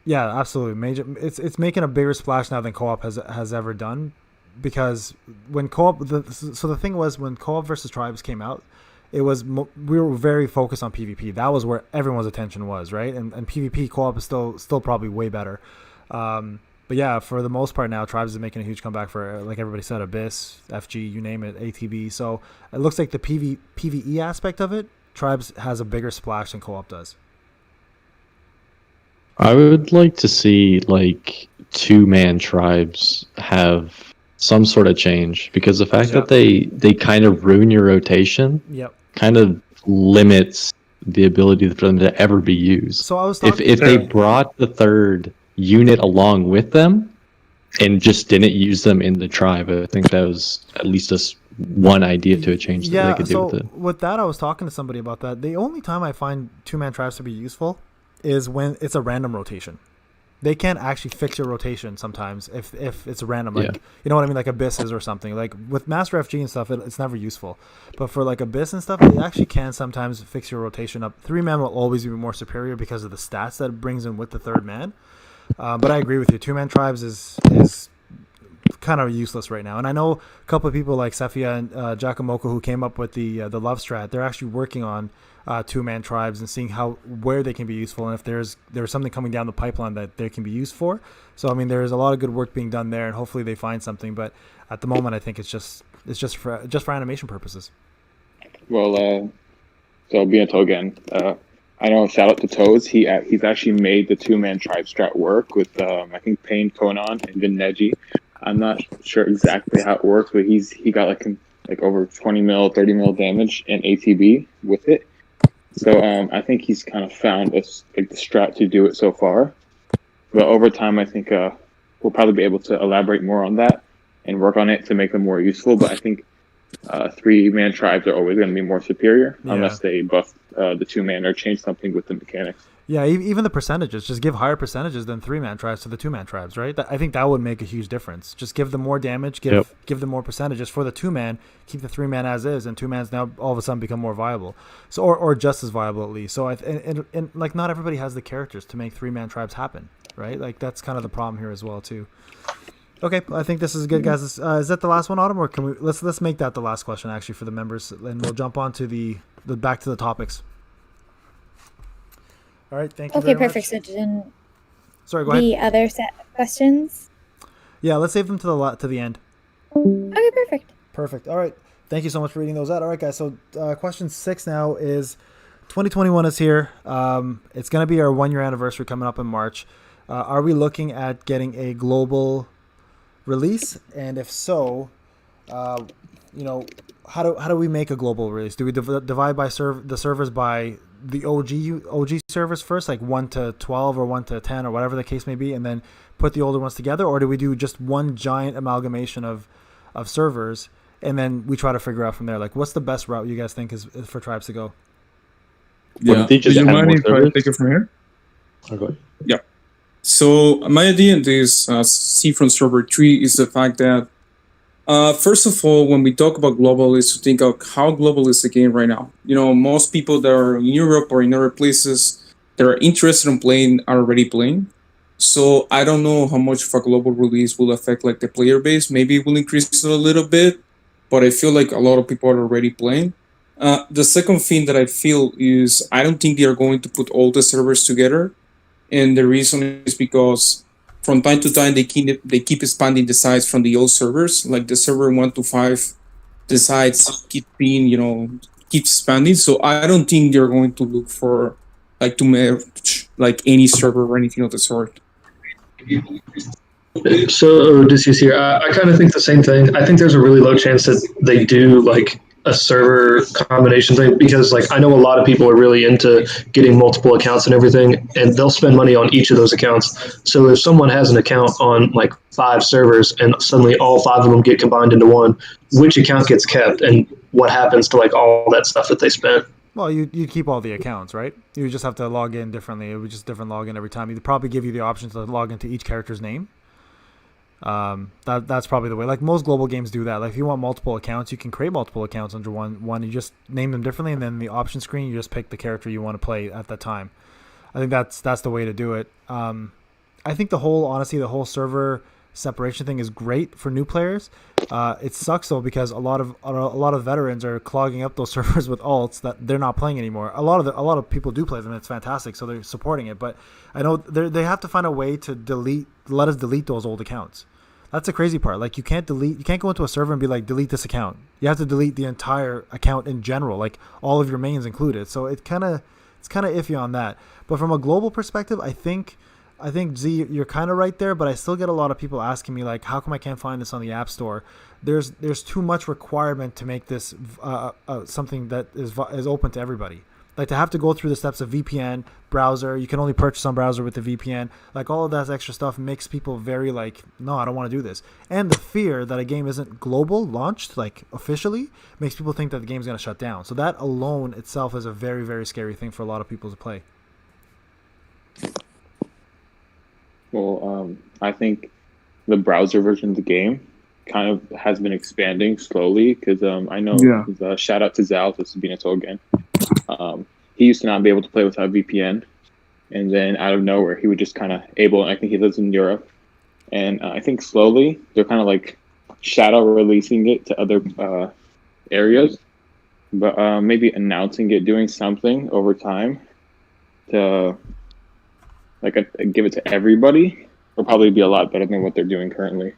absolutely, major. It's making a bigger splash now than co-op has ever done, because when co-op, the thing was when co-op versus tribes came out, it was we were very focused on PvP. That was where everyone's attention was, right? And PvP co-op is still probably way better. But yeah, for the most part now, tribes is making a huge comeback for, like everybody said, Abyss, FG, you name it, ATB. So it looks like the PvE aspect of it, tribes has a bigger splash than co-op does. I would like to see like 2-man tribes have some sort of change, because the fact that they kind of ruin your rotation kind of limits the ability for them to ever be used. So I was talking, if they brought the 3rd unit along with them and just didn't use them in the tribe, I think that was at least a one idea to a change that they could do with it. With that, I was talking to somebody about that. The only time I find two-man tribes to be useful is when it's a random rotation. They can't actually fix your rotation sometimes if it's random. Like, you know what I mean? Like Abysses or something. Like with Master FG and stuff, it's never useful. But for like Abyss and stuff, it actually can sometimes fix your rotation up. 3-man will always be more superior because of the stats that it brings in with the third man. But I agree with you. Two-man tribes is kind of useless right now. And I know a couple of people like Sephia and Giacomoco who came up with the love strat. They're actually working on two-man tribes and seeing where they can be useful, and if there's something coming down the pipeline that they can be used for. So I mean, there's a lot of good work being done there, and hopefully they find something. But at the moment, I think it's just for animation purposes. Well, so Biento again. I know. Shout out to Toes. He's actually made the two-man tribe strat work with I think Pain, Konan, and then Neji. I'm not sure exactly how it works, but he got like over 20 mil, 30 mil damage and ATB with it. So I think he's kind of found the strat to do it so far. But over time, I think we'll probably be able to elaborate more on that and work on it to make them more useful. But I think 3-man tribes are always going to be more superior unless they buff the 2-man or change something with the mechanics. Yeah, even the percentages. Just give higher percentages than 3-man tribes to the 2-man tribes, right? I think that would make a huge difference. Just give them more damage, give them more percentages. For the 2-man, keep the 3-man as is, and 2-man's now all of a sudden become more viable. So or just as viable at least. So and like not everybody has the characters to make 3-man tribes happen, right? Like that's kind of the problem here as well too. Okay, I think this is good, guys. Is that the last one, Autumn, or can we let's make that the last question actually for the members, and we'll jump on to the back to the topics. All right, thank you very much. Okay, perfect. So sorry, go ahead. The other set of questions? Yeah, let's save them to the end. Okay, perfect. Perfect. All right. Thank you so much for reading those out. All right, guys. So question 6 now is 2021 is here. It's going to be our 1-year anniversary coming up in March. Are we looking at getting a global release? And if so, how do we make a global release? Do we divide by the servers by the OG servers first, like 1 to 12 or 1 to 10 or whatever the case may be, and then put the older ones together, or do we do just one giant amalgamation of servers and then we try to figure out from there? Like, what's the best route you guys think is for tribes to go? Yeah, do you mind if I take it from here? Okay. Yeah. So my idea in this see from server 3 is the fact that first of all, when we talk about global, is to think of how global is the game right now. You know, most people that are in Europe or in other places that are interested in playing are already playing. So I don't know how much of a global release will affect like the player base. Maybe it will increase it a little bit, but I feel like a lot of people are already playing. The second thing that I feel is I don't think they are going to put all the servers together. And the reason is because from time to time, they keep expanding the size from the old servers. Like the server 1 to 5, the size keeps expanding. So I don't think they're going to look for like to merge like any server or anything of the sort. So Odysseus here. I kind of think the same thing. I think there's a really low chance that they do like a server combination thing, because like I know a lot of people are really into getting multiple accounts and everything, and they'll spend money on each of those accounts. So if someone has an account on like 5 servers and suddenly all 5 of them get combined into one, which account gets kept and what happens to like all that stuff that they spent? Well, you keep all the accounts, right? You just have to log in differently. It would just different login every time. You'd probably give you the option to log into each character's name. That's probably the way. Like most global games do that. Like if you want multiple accounts, you can create multiple accounts under one. You just name them differently, and then the option screen, you just pick the character you want to play at that time. I think that's the way to do it. I think the whole server separation thing is great for new players. It sucks though, because a lot of veterans are clogging up those servers with alts that they're not playing anymore. A lot of people do play them. It's fantastic, so they're supporting it. But I know they have to find a way to let us delete those old accounts. That's the crazy part. Like you can't go into a server and be like, delete this account. You have to delete the entire account in general, like all of your mains included. So it's kind of iffy on that. But from a global perspective, I think Z, you're kind of right there, but I still get a lot of people asking me like, how come I can't find this on the App Store? There's too much requirement to make this something that is open to everybody. Like to have to go through the steps of VPN, browser, you can only purchase on browser with the VPN, like all of that extra stuff makes people very like, no, I don't want to do this. And the fear that a game isn't global launched, like officially, makes people think that the game's going to shut down. So that alone itself is a very, very scary thing for a lot of people to play. Well, I think the browser version of the game kind of has been expanding slowly because I know, shout out to Zal, this is Benito again. He used to not be able to play without VPN, and then out of nowhere, he would just kind of able, and I think he lives in Europe, and I think slowly they're kind of like shadow releasing it to other areas, but maybe announcing it, doing something over time to like give it to everybody will probably be a lot better than what they're doing currently.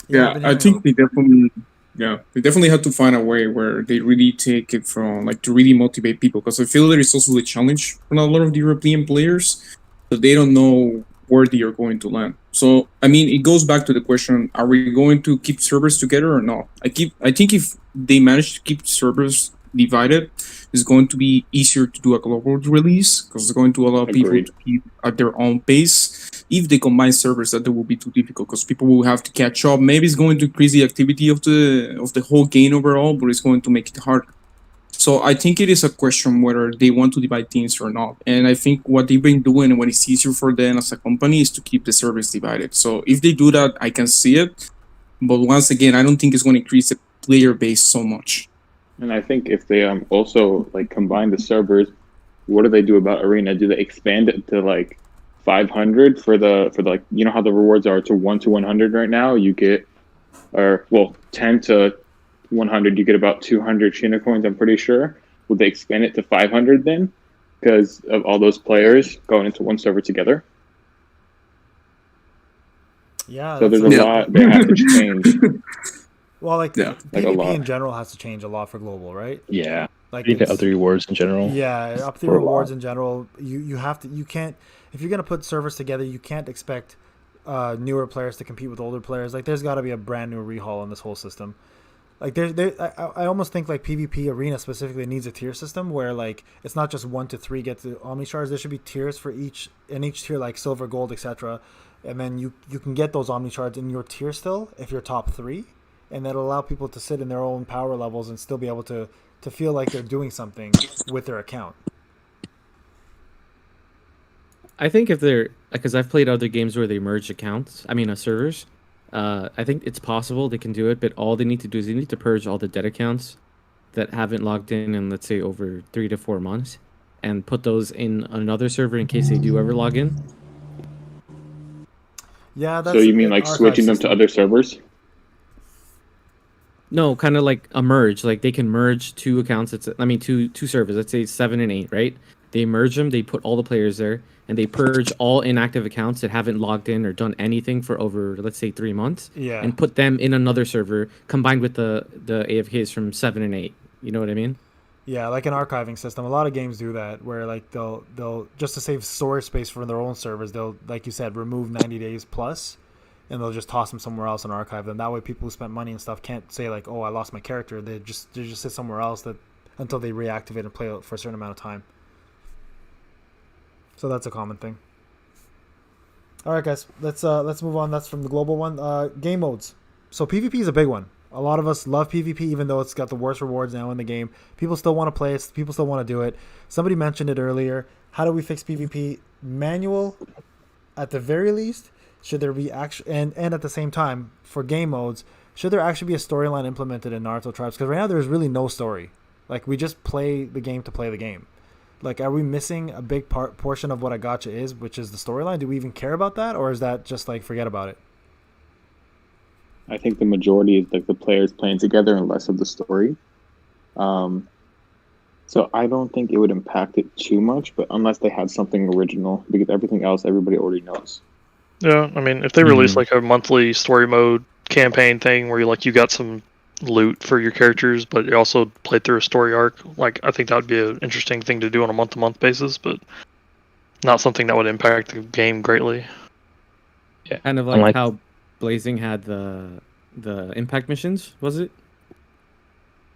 Yeah, I think they definitely have to find a way where they really take it from like to really motivate people, because I feel there is also the challenge for a lot of the European players that they don't know where they are going to land. So I mean, it goes back to the question: are we going to keep servers together or not? I think if they manage to keep servers divided, it's going to be easier to do a global release because it's going to allow people to keep at their own pace. If they combine servers, that will be too difficult because people will have to catch up. Maybe it's going to increase the activity of the whole game overall, but it's going to make it hard. So I think it is a question whether they want to divide teams or not. And I think what they've been doing and what is easier for them as a company is to keep the servers divided. So if they do that, I can see it. But once again, I don't think it's going to increase the player base so much. And I think if they also like combine the servers, what do they do about Arena? Do they expand it to like 500 for the like, you know how the rewards are to 1 to 100 right now? You get 10 to 100, you get about 200 Shina coins, I'm pretty sure. Would they expand it to 500 then? Because of all those players going into one server together? Yeah. So there's a lot they have to change. Well, PvP in general has to change a lot for global, right? Yeah. Like you get up the rewards in general. Yeah, up the rewards in general. You can't, if you're gonna put servers together, you can't expect newer players to compete with older players. Like there's got to be a brand new rehaul in this whole system. Like I almost think like PvP Arena specifically needs a tier system where like it's not just 1 to 3 get the Omni shards. There should be tiers for each tier, like silver, gold, etc. And then you can get those Omni shards in your tier still if you're top 3. And that'll allow people to sit in their own power levels and still be able to feel like they're doing something with their account. I think if they're, because I've played other games where they merge accounts, servers. I think it's possible they can do it, but all they need to do is they need to purge all the dead accounts that haven't logged in let's say over 3 to 4 months, and put those in another server in case they do ever log in. Yeah, so you mean like switching them to other servers? No, kind of like a merge. Like they can merge 2 accounts. Two servers. Let's say 7 and 8, right? They merge them. They put all the players there, and they purge all inactive accounts that haven't logged in or done anything for over, let's say, 3 months. Yeah. And put them in another server combined with the AFKs from 7 and 8. You know what I mean? Yeah, like an archiving system. A lot of games do that, where like they'll just to save storage space for their own servers, they'll, like you said, remove 90 days plus. And they'll just toss them somewhere else and archive them. That way, people who spent money and stuff can't say like, "Oh, I lost my character." They just sit somewhere else until they reactivate and play for a certain amount of time. So that's a common thing. All right, guys, let's move on. That's from the global one. Game modes. So PvP is a big one. A lot of us love PvP, even though it's got the worst rewards now in the game. People still want to play it. People still want to do it. Somebody mentioned it earlier. How do we fix PvP? Manual, at the very least. Should there be and at the same time, for game modes, should there actually be a storyline implemented in Naruto Tribes? Because right now there's really no story. Like, we just play the game to play the game. Like, are we missing a big portion of what a gacha is, which is the storyline? Do we even care about that? Or is that just like, forget about it? I think the majority is like the players playing together and less of the story. So I don't think it would impact it too much, but unless they had something original, because everything else everybody already knows. Yeah, if they release like a monthly story mode campaign thing where you got some loot for your characters, but you also played through a story arc, like I think that would be an interesting thing to do on a month-to-month basis, but not something that would impact the game greatly. Yeah, kind of like how Blazing had the impact missions, was it?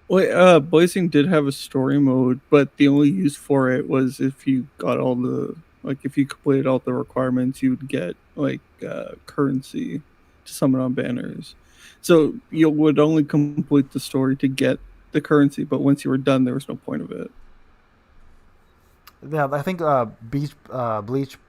Well, Blazing did have a story mode, but the only use for it was if you got all the if you completed all the requirements, you would get currency to summon on banners. So you would only complete the story to get the currency, but once you were done, there was no point of it. Yeah, I think Bleach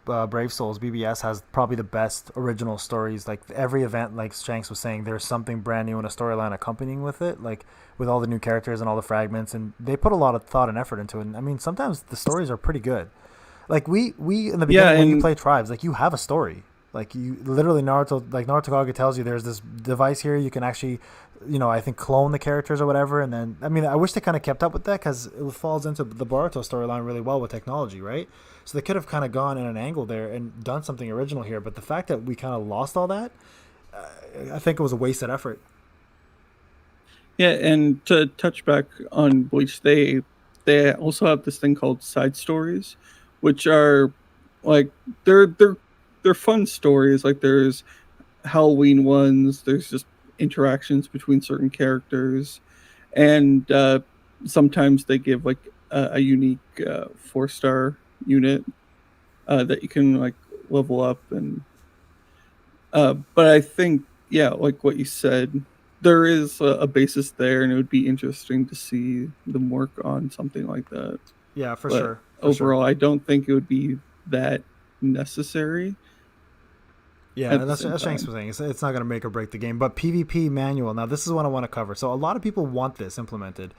Brave Souls BBS has probably the best original stories. Like every event, like Shanks was saying, there's something brand new in a storyline accompanying with it, like with all the new characters and all the fragments, and they put a lot of thought and effort into it. And I mean, sometimes the stories are pretty good. Like we in the beginning when you play Tribes, like you have a story. Like you literally Naruto Kage tells you there's this device here you can actually, I think clone the characters or whatever. And then I mean I wish they kind of kept up with that because it falls into the Boruto storyline really well with technology, right? So they could have kind of gone in an angle there and done something original here. But the fact that we kind of lost all that, I think it was a wasted effort. Yeah, and to touch back on Bleach, they also have this thing called side stories, which are like they're fun stories. Like there's Halloween ones, there's just interactions between certain characters, and sometimes they give like a unique 4-star unit that you can like level up. And but I think like what you said, there is a basis there, and it would be interesting to see them work on something like that. Yeah, for sure. Overall, I don't think it would be that necessary. Yeah, and that's Shanks was saying. It's not going to make or break the game. But PvP manual, now this is what I want to cover. So a lot of people want this implemented.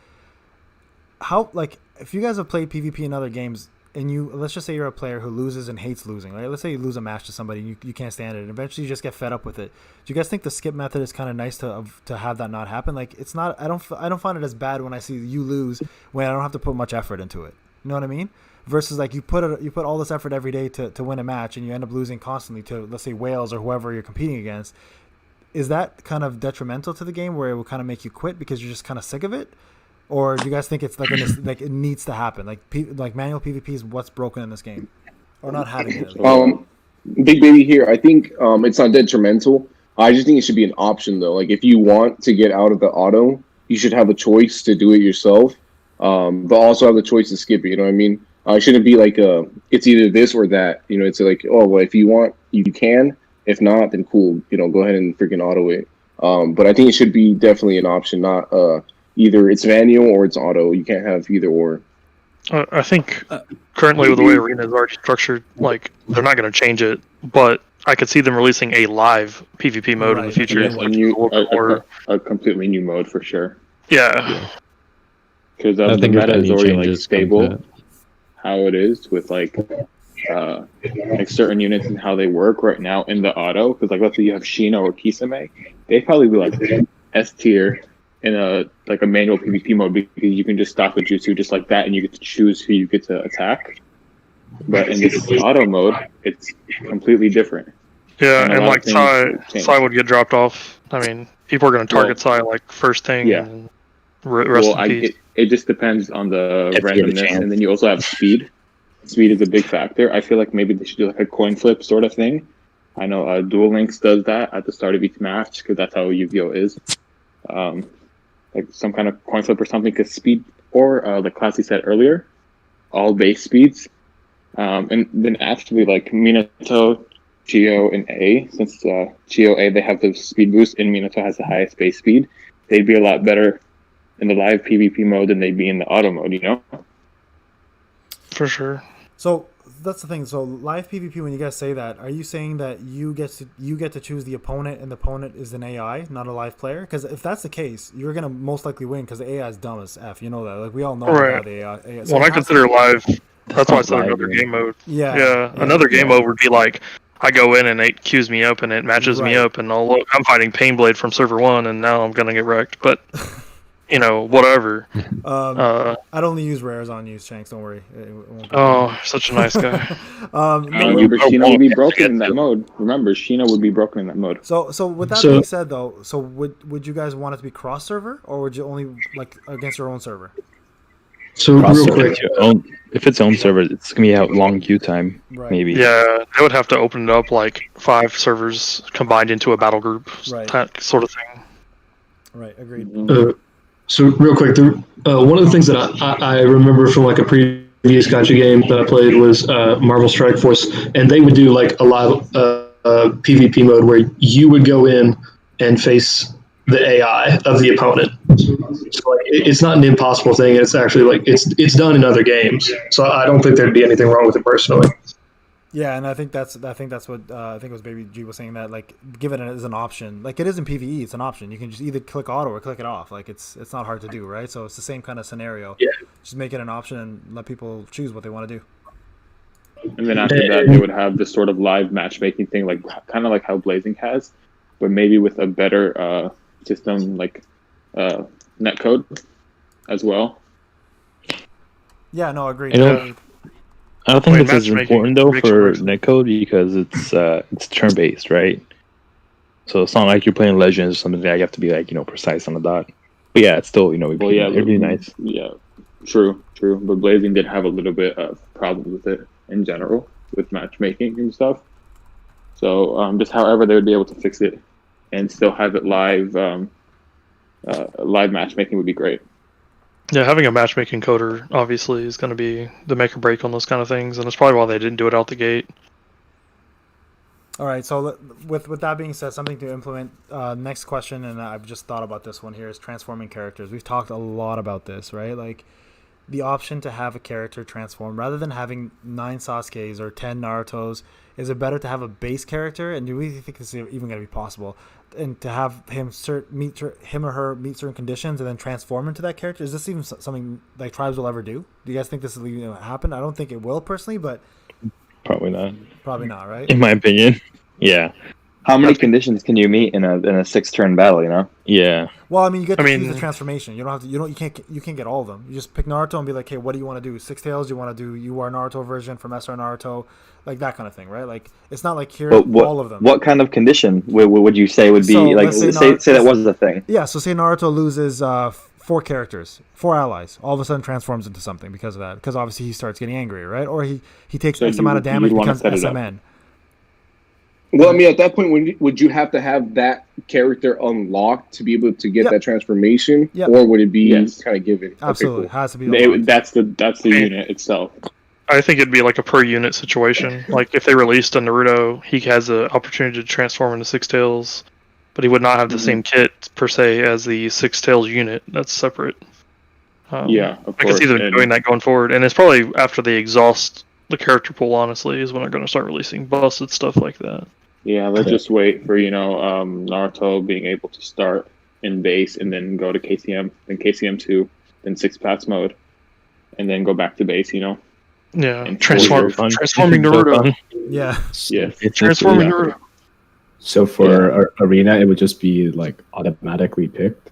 How, like, if you guys have played PvP in other games, and let's just say you're a player who loses and hates losing, right? Let's say you lose a match to somebody and you can't stand it, and eventually you just get fed up with it. Do you guys think the skip method is kind of nice to have that not happen? Like, it's not. I don't find it as bad when I see you lose when I don't have to put much effort into it. You know what I mean? Versus like you put all this effort every day to win a match, and you end up losing constantly to, let's say, Wales or whoever you're competing against. Is that kind of detrimental to the game where it will kind of make you quit because you're just kind of sick of it? Or do you guys think it's like like it needs to happen? Like manual PvP is what's broken in this game, or not having it? Big Baby here. I think it's not detrimental. I just think it should be an option though. Like if you want to get out of the auto, you should have a choice to do it yourself, but also have the choice to skip it. You know what I mean? It shouldn't be like it's either this or that. It's like, oh well, if you want, you can. If not, then cool. Go ahead and freaking auto it. But I think it should be definitely an option, not either it's manual or it's auto. You can't have either or. I think currently with the way Arena is already structured, like they're not going to change it. But I could see them releasing a live PvP mode in the future, a completely new mode for sure. Yeah, because the meta is already like stable. How it is with like certain units and how they work right now in the auto. Because like let's say you have Shino or Kisame, they'd probably be like S tier in a manual PvP mode because you can just stop the jutsu just like that and you get to choose who you get to attack. But in this auto mode, it's completely different. Yeah, and like Sai would get dropped off. I mean, people are going to target Sai like first thing. Yeah. And rest in peace. It just depends on the randomness, and then you also have speed. Speed is a big factor. I feel like maybe they should do like a coin flip sort of thing. I know Duel Links does that at the start of each match because that's how Yu-Gi-Oh is. Like some kind of coin flip or something, because speed, or the class you said earlier, all base speeds. And then actually like Minato, Chio, and A, since Chio A, they have the speed boost and Minato has the highest base speed, they'd be a lot better in the live PvP mode than they'd be in the auto mode, For sure. So that's the thing. So live PvP, when you guys say that, are you saying that you get to choose the opponent, and the opponent is an AI, not a live player? Because if that's the case, you're gonna most likely win because the AI is dumb as F. You know that. Like we all know right. The AI. So when I consider live, that's why I said another game mode. Yeah. Another game mode would be like I go in and it queues me up and it matches me up, and look, I'm fighting Painblade from server 1, and now I'm gonna get wrecked. But whatever. I'd only use rares on you, Shanks. Don't worry. Such a nice guy. Sheena would be broken in that mode. Remember, Sheena would be broken in that mode. So with that being said, though, would you guys want it to be cross server, or would you only like against your own server? So real quick, if it's own server, it's gonna be a long queue time. Right. Maybe. Yeah, they would have to open it up like 5 servers combined into a battle group, sort of thing. Right. Agreed. So real quick, one of the things that I remember from like a previous gacha game that I played was Marvel Strike Force, and they would do like a live PvP mode where you would go in and face the AI of the opponent. So like, it's not an impossible thing. It's actually like it's done in other games. So I don't think there'd be anything wrong with it personally. Yeah, and I think that's what I think it was Baby G was saying, that like give it as an option. Like it is in PvE, it's an option. You can just either click auto or click it off. Like it's not hard to do, right? So it's the same kind of scenario. Yeah. Just make it an option and let people choose what they want to do. And then after that, they would have this sort of live matchmaking thing, like kind of like how Blazing has, but maybe with a better system, like netcode as well. Yeah, no, agreed. I don't think it's as important though for netcode because it's turn based, right? So it's not like you're playing Legends or something that you have to be like precise on the dot. But yeah, it's still well, yeah, it'd be nice. Yeah, true. But Blazing did have a little bit of problems with it in general with matchmaking and stuff. So just however they would be able to fix it and still have it live, live matchmaking would be great. Yeah, having a matchmaking coder obviously is going to be the make or break on those kind of things, and it's probably why they didn't do it out the gate. All right, so with that being said, something to implement. Next question, and I've just thought about this one here, is transforming characters. We've talked a lot about this, right? Like the option to have a character transform rather than having 9 Sasukes or 10 Narutos. Is it better to have a base character? And do we think this is even going to be possible? And to have him or her meet certain conditions and then transform into that character? Is this even something like Tribes will ever do? Do you guys think this will even happen? I don't think it will personally, but probably not. Probably not, right? In my opinion, yeah. How many conditions can you meet in a 6-turn battle? Yeah. Well, I mean, you get to choose the transformation. You don't have to. You can't get all of them. You just pick Naruto and be like, hey, what do you want to do? 6 Tails? You want to do you are Naruto version from SR Naruto, like that kind of thing, right? Like it's not like here all of them. What kind of condition would you say would be say that was the thing? Yeah. So say Naruto loses 4 characters, 4 allies, all of a sudden transforms into something because of that. Because obviously he starts getting angry, right? Or he takes X amount of damage, becomes SMN. Well, I mean, at that point, would you have to have that character unlocked to be able to get that transformation, or would it be kind of given? Absolutely, it has to be. That's the unit itself. I think it'd be like a per unit situation. Like if they released a Naruto, he has the opportunity to transform into 6 Tails, but he would not have the same kit per se as the 6 Tails unit. That's separate. Yeah, of course. I can see them doing that going forward, and it's probably after they exhaust the character pool. Honestly, is when they're going to start releasing busted stuff like that. Yeah, let's just wait for Naruto being able to start in base and then go to KCM, then KCM 2, then 6 paths mode, and then go back to base. Yeah, and transforming Naruto. Yeah, transforming Naruto. So for Arena, it would just be like automatically picked.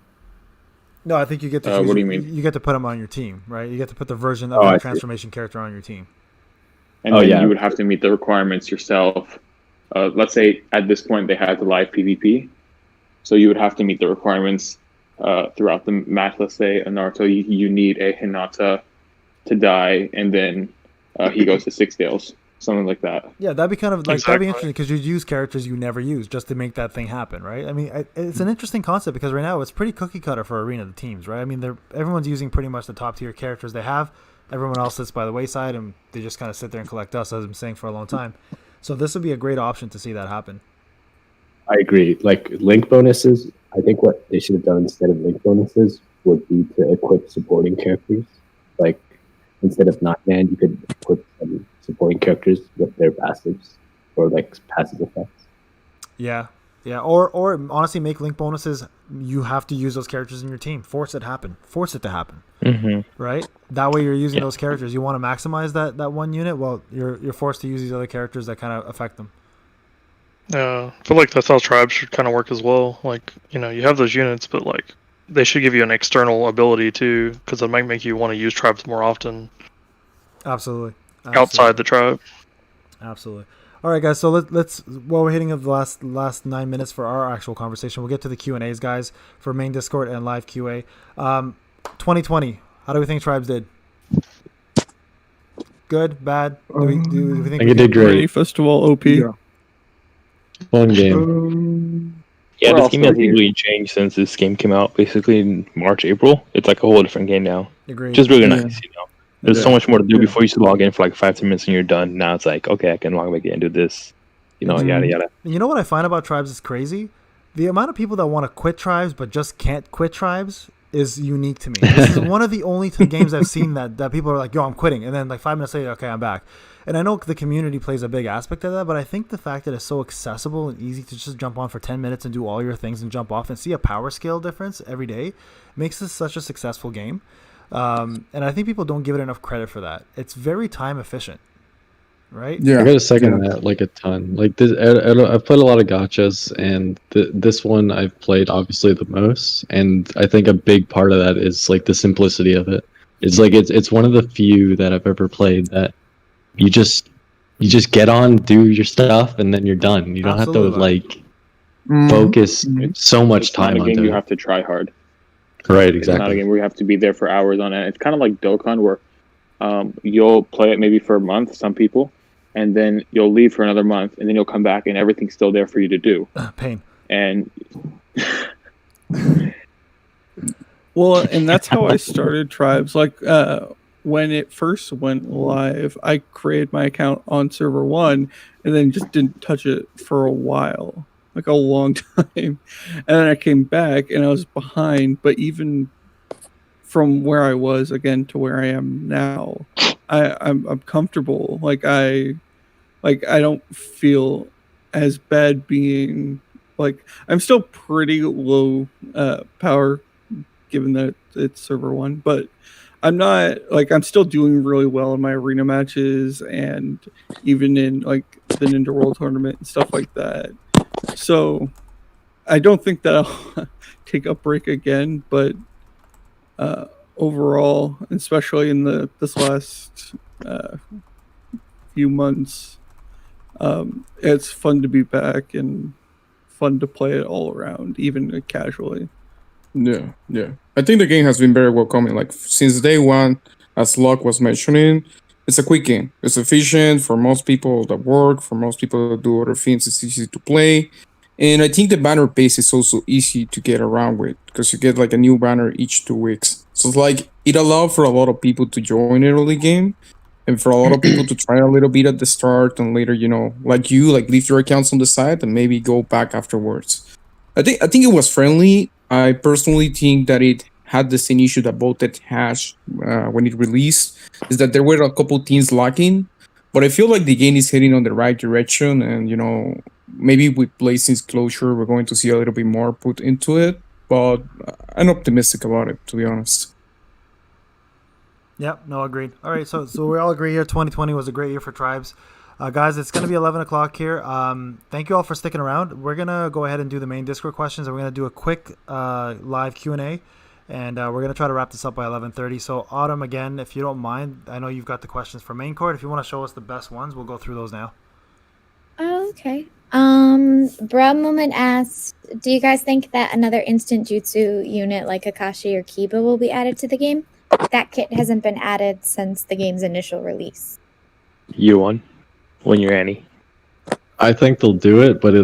No, I think you get to. What do you mean? You get to put them on your team, right? You get to put the version of the transformation character on your team. And then you would have to meet the requirements yourself. Let's say at this point they had the live PvP, so you would have to meet the requirements throughout the match. Let's say a Naruto, you need a Hinata to die, and then he goes to 6 Tails, something like that. Yeah, that'd be kind of like that'd be interesting because you'd use characters you never use just to make that thing happen, right? I mean, it's an interesting concept because right now it's pretty cookie cutter for Arena, the teams, right? I mean, everyone's using pretty much the top tier characters they have. Everyone else sits by the wayside, and they just kind of sit there and collect dust, as I'm saying for a long time. So this would be a great option to see that happen. I agree. Like link bonuses, I think what they should have done instead of link bonuses would be to equip supporting characters. Like instead of 9-man, you could equip some supporting characters with their passives or like passive effects. Yeah. Or honestly, make link bonuses. You have to use those characters in your team. Force it to happen. Mm-hmm. Right? That way you're using those characters. You want to maximize that one unit. Well, you're forced to use these other characters that kind of affect them. I feel like that's how Tribes should kind of work as well. Like, you have those units, but like they should give you an external ability too, because it might make you want to use Tribes more often. Absolutely. Outside the tribe. Absolutely. All right, guys. So let's while we're hitting of the last 9 minutes for our actual conversation, we'll get to the Q&As, guys, for main Discord and live QA. 2020. How do we think Tribes did? Good, bad? Do we think it did great? Festival OP. Fun game. Yeah, We're this game also has here. really changed since this game came out. Basically in March, April, it's like a whole different game now. Agreed. Which is really nice. You know, there's so Yeah. much more to do before you used to log in for like 5-10 minutes and you're done. Now it's like, okay, I can log back in and do this. You know, yada yada. And you know what I find about Tribes is crazy? The amount of people that want to quit Tribes but just can't quit Tribes is unique to me. This is one of the only games I've seen that people are like, yo, I'm quitting. And then like 5 minutes later, okay, I'm back. And I know the community plays a big aspect of that, but I think the fact that it's so accessible and easy to just jump on for 10 minutes and do all your things and jump off and see a power scale difference every day makes this such a successful game. And I think people don't give it enough credit for that. It's very time efficient, right? Yeah, I got to second that like a ton. Like this, I've played a lot of gachas, and this one I've played obviously the most. And I think a big part of that is like the simplicity of it. It's like it's one of the few that I've ever played that you just get on, do your stuff, and then you're done. You don't have to like focus so much time on it. it. You have to try hard. Right, It's not a exactly. game where you have to be there for hours on end. It's kind of like Dokkan, where you'll play it maybe for a month, some people, and then you'll leave for another month, and then you'll come back, and everything's still there for you to do. Pain. And Well, and that's how I started Tribes. Like when it first went live, I created my account on server 1 and then just didn't touch it for a while, like a long time. And then I came back and I was behind, but even from where I was again to where I am now, I'm comfortable. Like I don't feel as bad being like I'm still pretty low power given that it's server 1, but I'm not like I'm still doing really well in my arena matches and even in like the Ninja World Tournament and stuff like that. So I don't think that I'll take a break again, but overall, especially in this last few months, it's fun to be back and fun to play it all around, even casually. Yeah, yeah. I think the game has been very welcoming. Like since day one, as Locke was mentioning, it's a quick game. It's efficient for most people that work, for most people that do other things. It's easy to play, and I think the banner base is also easy to get around with because you get like a new banner each 2 weeks. So it's like it allowed for a lot of people to join the early game, and for a lot of people to try a little bit at the start and later, you know, like leave your accounts on the side and maybe go back afterwards. I think it was friendly. I personally think that it had the same issue that Voltage had when it released, is that there were a couple teams lacking, but I feel like the game is heading on the right direction, and you know, maybe with Blazing's closure, we're going to see a little bit more put into it, but I'm optimistic about it, to be honest. Yep, no, agreed. All right, so we all agree here 2020 was a great year for Tribes. Guys, it's going to be 11 o'clock here. Thank you all for sticking around. We're going to go ahead and do the main Discord questions, and we're going to do a quick live Q&A, and we're going to try to wrap this up by 11:30. So, Autumn, again, if you don't mind, I know you've got the questions for main court. If you want to show us the best ones, we'll go through those now. Oh, okay. Brad Moment asked, do you guys think that another instant jutsu unit like Kakashi or Kiba will be added to the game? That kit hasn't been added since the game's initial release. Year 1. When you're Annie. I think they'll do it, but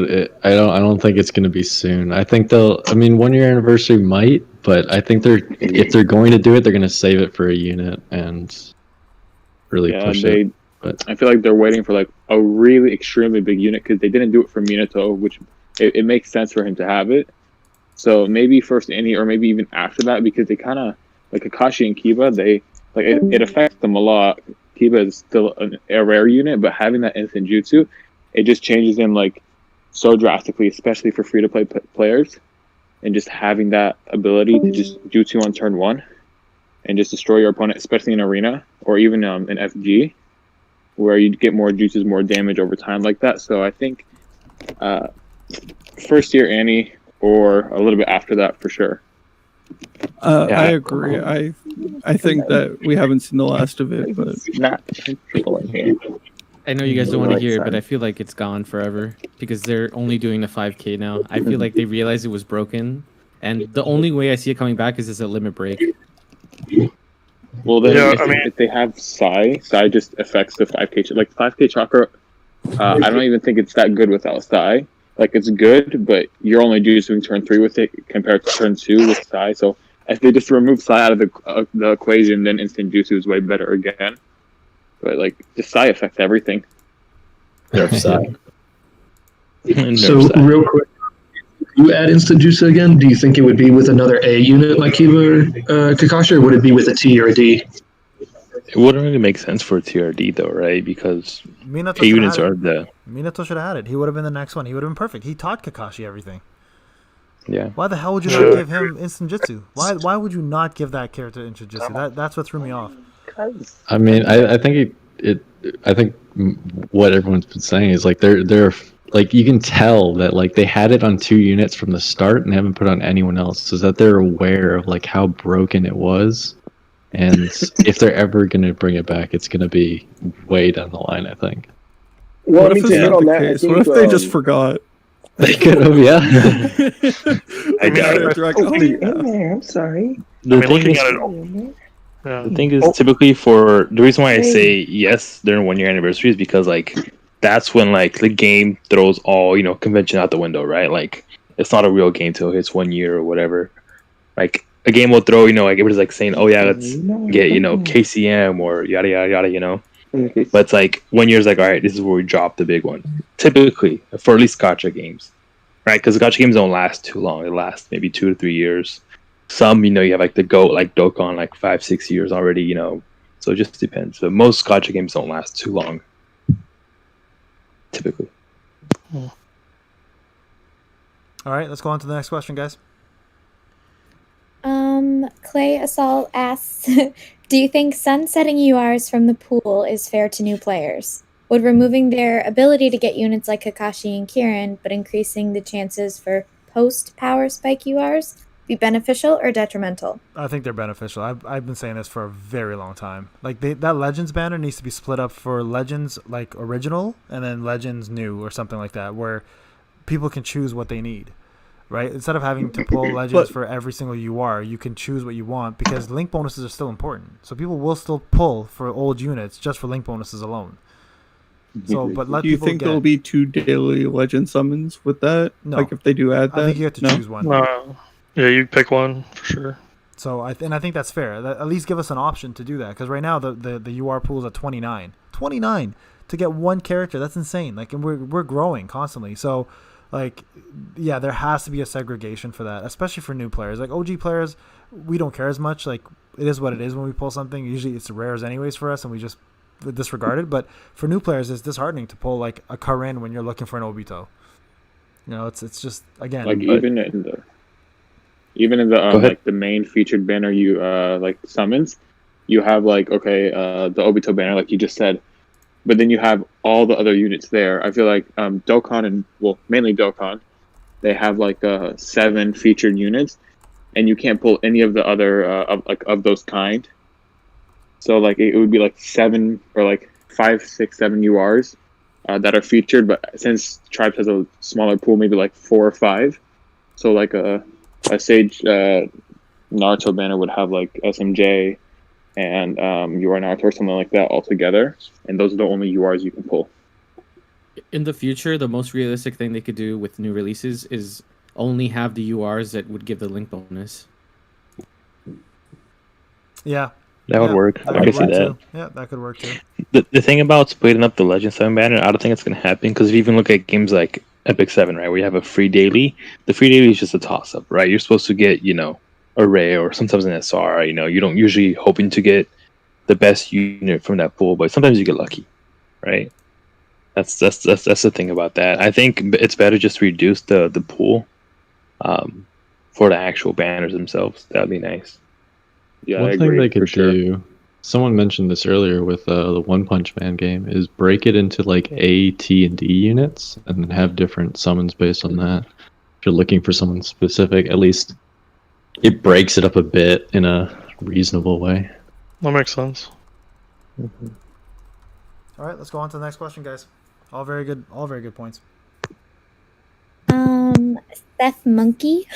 I don't think it's going to be soon. I think they'll. I mean, 1 year anniversary might, but I think if they're going to do it, they're going to save it for a unit and really push it. But I feel like they're waiting for like a really extremely big unit because they didn't do it for Minato, which it makes sense for him to have it. So maybe first Annie, or maybe even after that, because they kind of like Kakashi and Kiba, it affects them a lot. Kiba is still a rare unit, but having that instant jutsu, it just changes him like so drastically, especially for free-to-play players. And just having that ability to just jutsu on turn 1 and just destroy your opponent, especially in arena or even in FG, where you get more jutsus, more damage over time like that. So I think first year Annie or a little bit after that for sure. I agree. I think that we haven't seen the last of it, but not people in here. I know you guys don't want to hear it, but I feel like it's gone forever because they're only doing the 5K now. I feel like they realized it was broken, and the only way I see it coming back is as a limit break. Well, then if they have Sai just affects the 5K. Like 5K chakra, I don't even think it's that good without Sai. like it's good, but you're only doing turn 3 with it compared to turn 2 with Sai. So if they just remove Sai out of the equation, then instant jutsu is way better again. But like the Sai affects everything. Nerf Sai. So real quick, if you add instant jutsu again, do you think it would be with another A unit like Kiba or Kakashi, or would it be with a T or a D? It wouldn't really make sense for a TRD though, right? Because A units are the. Minato should have had it. He would have been the next one. He would have been perfect. He taught Kakashi everything. Yeah. Why the hell would you not give him instant jutsu? Why would you not give that character instant jutsu? That's what threw me off. I mean, I think I think what everyone's been saying is like they're like you can tell that like they had it on 2 units from the start and haven't put on anyone else, so that they're aware of like how broken it was, and if they're ever gonna bring it back, it's gonna be way down the line, I think. Well, what if it's not the case? What if they just forgot? They could have, yeah. I got it. I'm sorry. The thing is, typically for the reason why I say yes during 1 year anniversary is because like that's when like the game throws all convention out the window, right? Like it's not a real game till it's 1 year or whatever. Like a game will throw like everybody's like saying, oh yeah, let's get KCM or yada yada yada, But it's like 1 year is like, all right, this is where we drop the big one. Typically, for at least gacha games, right? Because gacha games don't last too long. They last maybe 2 to 3 years. Some, you have like the GOAT, like Dokkan, like 5-6 years already, So it just depends. But most gacha games don't last too long. Typically. All right, let's go on to the next question, guys. Clay Assault asks, do you think sunsetting URs from the pool is fair to new players? Would removing their ability to get units like Kakashi and Kirin, but increasing the chances for post-power spike URs, be beneficial or detrimental? I think they're beneficial. I've been saying this for a very long time. Like that Legends banner needs to be split up for Legends like original and then Legends new or something like that, where people can choose what they need. Right? Instead of having to pull Legends for every single UR, you can choose what you want because link bonuses are still important. So people will still pull for old units just for link bonuses alone. So, but do you think there'll be 2 daily legend summons with that? No. Like if they do add that? I think you have to choose one. Yeah, you pick one for sure. So I think that's fair. At least give us an option to do that because right now the UR pool is at 29. 29 to get one character. That's insane. Like, and we're growing constantly. So, like, yeah, there has to be a segregation for that, especially for new players. Like OG players, we don't care as much. Like it is what it is when we pull something. Usually it's rares anyways for us, and we just disregard it. But for new players, it's disheartening to pull like a Karin when you're looking for an Obito. It's just again like even in the like the main featured banner you like summons, you have like the Obito banner like you just said, but then you have all the other units there. I feel like Dokkan and mainly Dokkan, they have like 7 featured units, and you can't pull any of the other of those kind. So like it would be like 7 or like 5, 6, 7 URs that are featured, but since Tribes has a smaller pool, maybe like 4 or 5. So like a Sage Naruto banner would have like SMJ and UR Naruto or something like that all together, and those are the only URs you can pull. In the future, the most realistic thing they could do with new releases is only have the URs that would give the link bonus. Yeah. That would work. I can see that. Yeah, that could work too. The thing about splitting up the Legend 7 banner, I don't think it's going to happen because if you even look at games like Epic 7, right, where you have a free daily, the free daily is just a toss-up, right? You're supposed to get, a Ray or sometimes an SR, you don't usually hoping to get the best unit from that pool, but sometimes you get lucky, right? That's the thing about that. I think it's better just to reduce the pool for the actual banners themselves. That'd be nice. Yeah, One thing they could do, someone mentioned this earlier with the One Punch Man game, is break it into like A, T, and D units and then have different summons based on that. If you're looking for someone specific, at least it breaks it up a bit in a reasonable way. That makes sense. Mm-hmm. All right, let's go on to the next question, guys. All very good points. Seth Monkey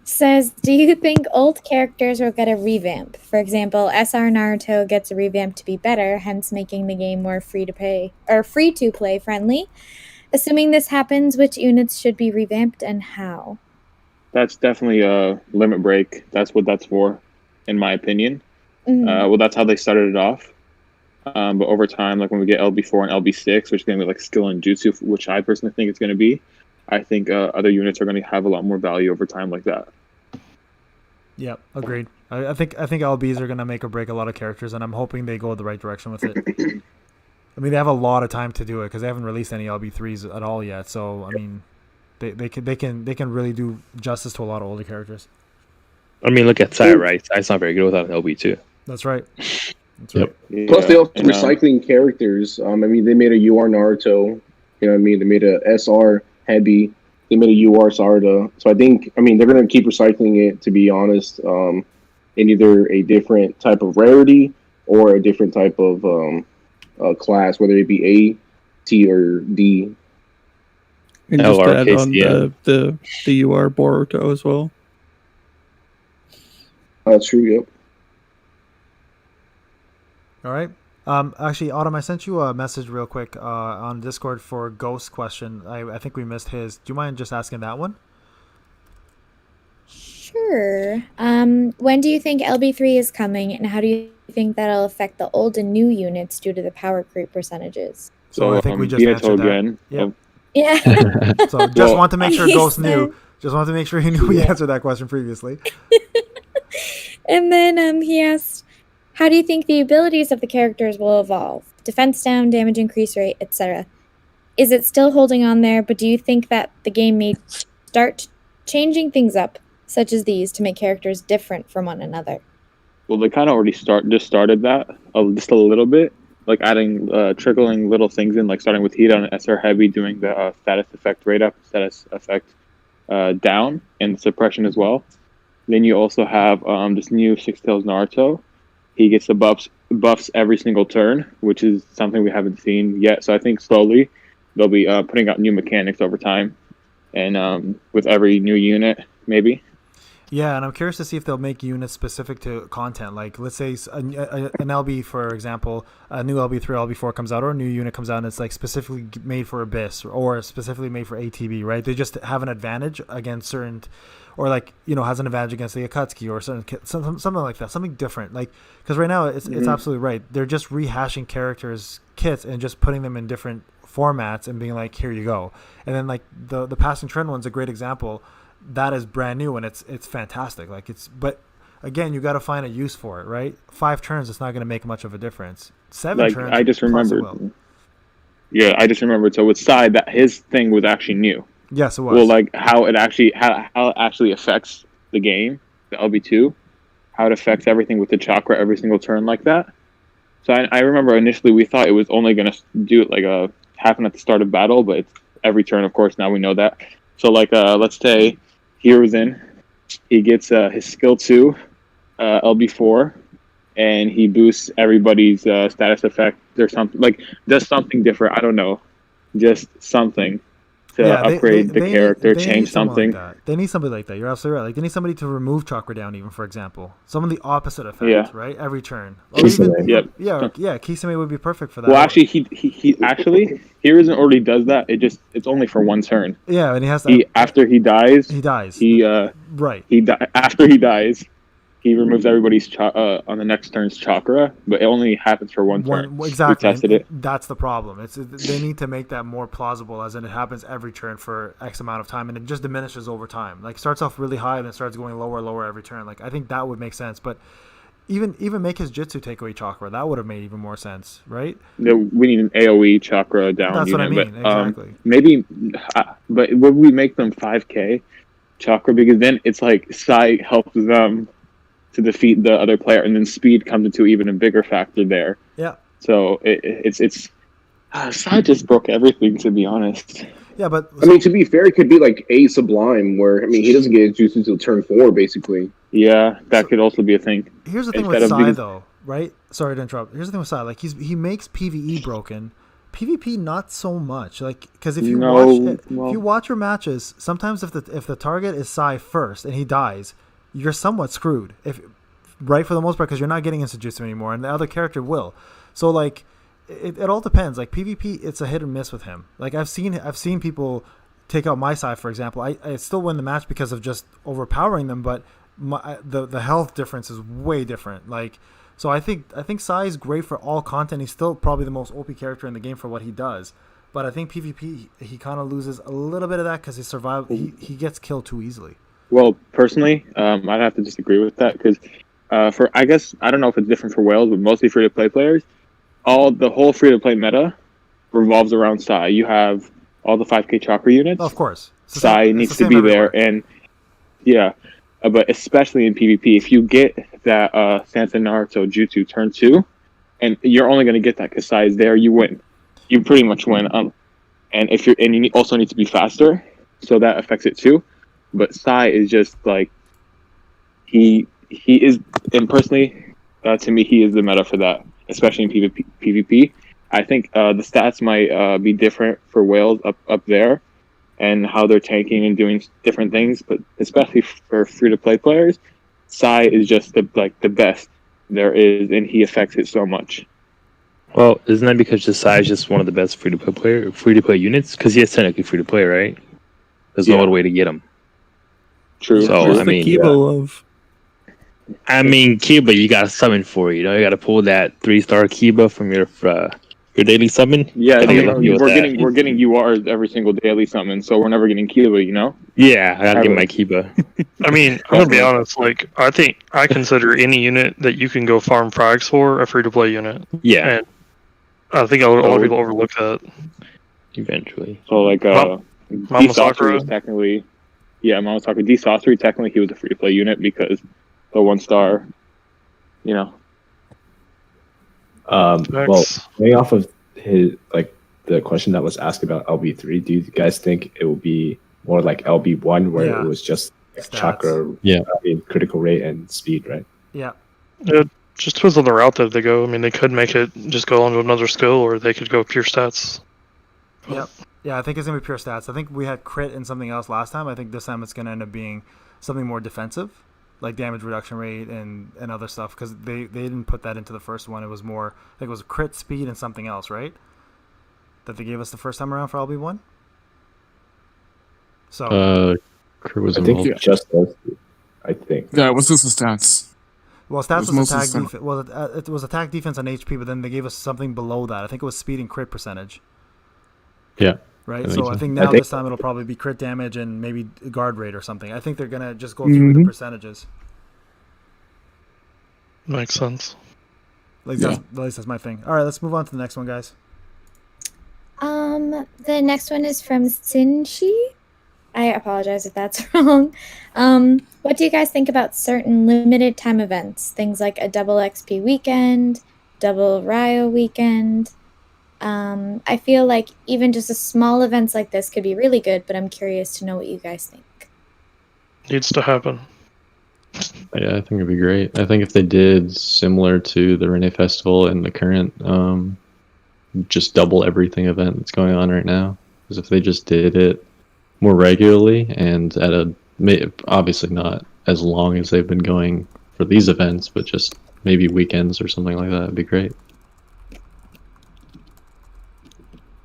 says, do you think old characters will get a revamp? For example, SR Naruto gets a revamp to be better, hence making the game more free to play friendly. Assuming this happens, which units should be revamped and how? That's definitely a limit break. That's what that's for, in my opinion. Well, that's how they started it off. But over time, like when we get LB4 and LB6, which is going to be like skill and jutsu, which I personally think it's going to be, I think other units are going to have a lot more value over time like that. Yep, agreed. I think LBs are going to make or break a lot of characters, and I'm hoping they go the right direction with it. I mean, they have a lot of time to do it because they haven't released any LB3s at all yet. So I mean, they can really do justice to a lot of older characters. I mean, look at Sai, right? Sai's not very good without an LB2. That's right. That's right. Yeah. Plus, they also recycling characters. I mean, they made a UR Naruto. You know what I mean? They made a SR Hebi. They made a UR Sarda. So I think, I mean, they're going to keep recycling it, to be honest, in either a different type of rarity or a different type of class, whether it be A, T, or D. And just to add on the UR Boruto as well. That's true, yep. All right. Actually, Autumn, I sent you a message real quick on Discord for Ghost question. I think we missed his. Do you mind just asking that one? Sure. When do you think LB3 is coming, and how do you think that'll affect the old and new units due to the power creep percentages? So I think we just answered that. Again. Yep. Yeah. So just want to make sure Ghost knew. Just want to make sure he knew we answered that question previously. And then he asked, how do you think the abilities of the characters will evolve? Defense down, damage increase rate, etc. Is it still holding on there, but do you think that the game may start changing things up, such as these, to make characters different from one another? Well, they kind of already started that just a little bit, like adding, trickling little things in, like starting with Heat on SR Heavy, doing the status effect rate up, status effect down, and suppression as well. Then you also have this new Six Tails Naruto. He gets the buffs every single turn, which is something we haven't seen yet. So I think slowly they'll be putting out new mechanics over time, and with every new unit, maybe. Yeah, and I'm curious to see if they'll make units specific to content. Like, let's say an LB, for example, a new LB3 or LB4 comes out, or a new unit comes out, and it's like specifically made for Abyss or specifically made for ATB, right? They just have an advantage against certain, or like, you know, has an advantage against the Akatsuki or something like that, something different. Like, because right now it's absolutely right. They're just rehashing characters' kits and just putting them in different formats and being like, here you go. And then like the passing trend one's a great example. That is brand new and it's fantastic. Like but again, you got to find a use for it, right? 5 turns, it's not going to make much of a difference. 7 turns, I just remembered. Yeah, I just remembered. So with Sai, that his thing was actually new. Yes, it was. Well, like how it actually affects the game, the LB2, how it affects everything with the chakra every single turn like that. So I remember initially we thought it was only going to do it like happen at the start of battle, but it's every turn. Of course, now we know that. So like let's say Hero's in, he gets his skill 2, LB4, and he boosts everybody's status effect or something, like does something different. I don't know, just something to upgrade the character, change something. Like they need somebody like that. You're absolutely right. Like they need somebody to remove chakra down, even, for example. Some of the opposite effect, right? Every turn. Kisame would be perfect for that. Well, actually, he actually Heroes already does that. It's only for one turn. Yeah, and he has to. After he dies. He dies. Right. After he dies, he removes everybody's on the next turn's chakra, but it only happens for one turn. Exactly. We tested it. That's the problem. They need to make that more plausible, as in it happens every turn for X amount of time, and it just diminishes over time. Like starts off really high and then starts going lower every turn. Like I think that would make sense, but even make his Jutsu take away chakra. That would have made even more sense, right? We need an AOE chakra down. That's what I mean. But, exactly. Maybe, but would we make them 5k chakra? Because then it's like Sai helps them to defeat the other player, and then speed comes into even a bigger factor there. Yeah. So it's Sai just broke everything, to be honest. Yeah, but I mean, to be fair, it could be like a Sublime, where I mean, he doesn't get his jutsu until turn 4, basically. Yeah, that could also be a thing. Here's the thing with Sai, though, right? Sorry to interrupt. Here's the thing with Sai. Like he makes PVE broken. PvP not so much, like, because if you watch your matches, sometimes if the target is Sai first and he dies, you're somewhat screwed, for the most part, because you're not getting into jutsu anymore, and the other character will. So like, it all depends. Like PvP, it's a hit or miss with him. Like I've seen people take out my side, for example. I still win the match because of just overpowering them, but the health difference is way different. Like, so I think Sai is great for all content. He's still probably the most OP character in the game for what he does. But I think PvP, he kind of loses a little bit of that because he gets killed too easily. Well, personally, I'd have to disagree with that because I guess I don't know if it's different for whales, but mostly free to play players, the whole free to play meta revolves around Sai. You have all the 5k chakra units. Of course, Sai needs to be there, and yeah, but especially in PvP, if you get that Sansa Naruto Jutsu turn 2, and you're only going to get that because Sai is there, you win. You pretty much win. And you also need to be faster, so that affects it too. But Sai is just like he is, and personally, to me, he is the meta for that, especially in PvP. I think the stats might be different for whales up there, and how they're tanking and doing different things. But especially for free to play players, Sai is just the best there is, and he affects it so much. Well, isn't that because Sai is just one of the best free to play units? Because he is technically free to play, right? There's no other way to get him. True. So I mean, Kiba, you got to summon for it. You got to pull that 3-star Kiba from your daily summon. Yeah, we're getting URs every single daily summon, so we're never getting Kiba. Yeah, I gotta get my Kiba. I mean, I'm gonna be honest. Like, I consider any unit that you can go farm frags for a free to play unit. Yeah, and I think a lot of people overlook that. Eventually, so like Mama Sakura is technically, Mama Sakura D Sorcery technically he was a free to play unit because the 1-star, Well, going off of the question that was asked about LB3, do you guys think it will be more like LB1 where it was just chakra, critical rate and speed, right? Yeah. It just depends on the route that they go. I mean, they could make it just go on to another skill, or they could go pure stats. Yep. Yeah, I think it's going to be pure stats. I think we had crit and something else last time. I think this time it's going to end up being something more defensive, like damage reduction rate and other stuff, because they didn't put that into the first one. It was more, I think it was crit, speed, and something else, right? That they gave us the first time around for LB1? So, crit was involved. Just those two, I think. Yeah, it was just the stats. Well, stats was attack defense. Well, it was attack defense on HP, but then they gave us something below that. I think it was speed and crit percentage. Yeah. Right. I think this time it'll probably be crit damage and maybe guard rate or something. I think they're gonna just go through the percentages. Makes sense. At least that's my thing. All right, let's move on to the next one, guys. The next one is from Sinchi. I apologize if that's wrong. What do you guys think about certain limited time events? Things like a double XP weekend, double Ryo weekend. I feel like even just a small events like this could be really good, but I'm curious to know what you guys think. Needs to happen. Yeah, I think it'd be great. I think if they did similar to the Rene Festival and the current just double everything event that's going on right now, because if they just did it more regularly and obviously not as long as they've been going for these events, but just maybe weekends or something like that would be great.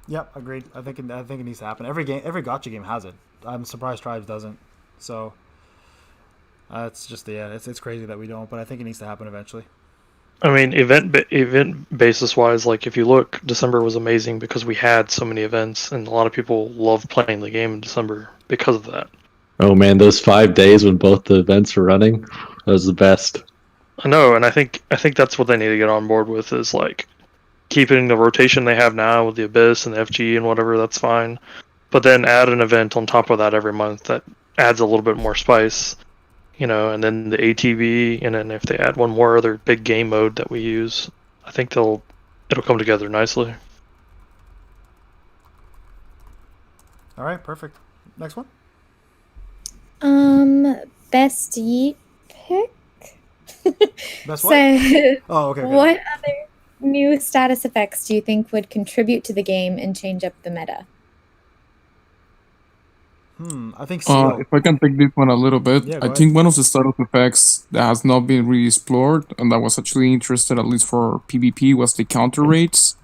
Yep, agreed. I think it needs to happen. Every gacha game has it. I'm surprised Tribes doesn't. So it's just it's crazy that we don't, but I think it needs to happen eventually. I mean, event basis wise, like if you look, December was amazing because we had so many events, and a lot of people love playing the game in December because of that. Oh man, those 5 days when both the events were running, that was the best. I know, and I think that's what they need to get on board with is like keeping the rotation they have now with the Abyss and the FG and whatever. That's fine, but then add an event on top of that every month that adds a little bit more spice. And then the ATV, and then if they add one more other big game mode that we use, I think it'll come together nicely. All right, perfect. Next one. Best Yeet pick. Best what? Okay. What other new status effects do you think would contribute to the game and change up the meta? I think so. If I can take this one a little bit, I think one of the status effects that has not been really explored and that was actually interested, at least for PvP, was the counter rates.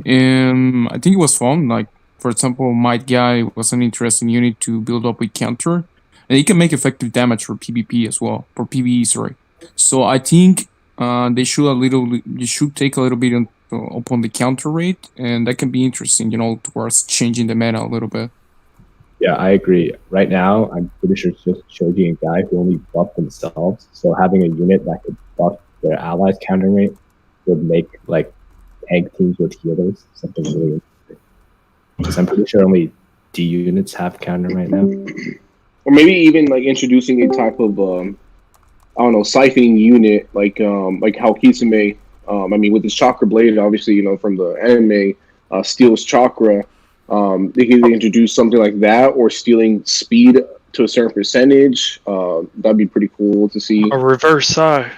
and I think it was fun. Like, for example, Might Guy was an interesting unit to build up with counter, and it can make effective damage for PvP as well, for PvE, sorry. So I think they should take a little bit upon the counter rate, and that can be interesting, towards changing the meta a little bit. Yeah, I agree. Right now, I'm pretty sure it's just Shoji and Guy who only buff themselves. So having a unit that could buff their allies' counter rate would make like tank teams with healers something really interesting. Because I'm pretty sure only D units have counter right now. Or maybe even like introducing a type of I don't know, siphoning unit like how Kitsune, with his chakra blade, obviously, from the anime, steals chakra. They could introduce something like that, or stealing speed to a certain percentage. That'd be pretty cool to see. A reverse Psy.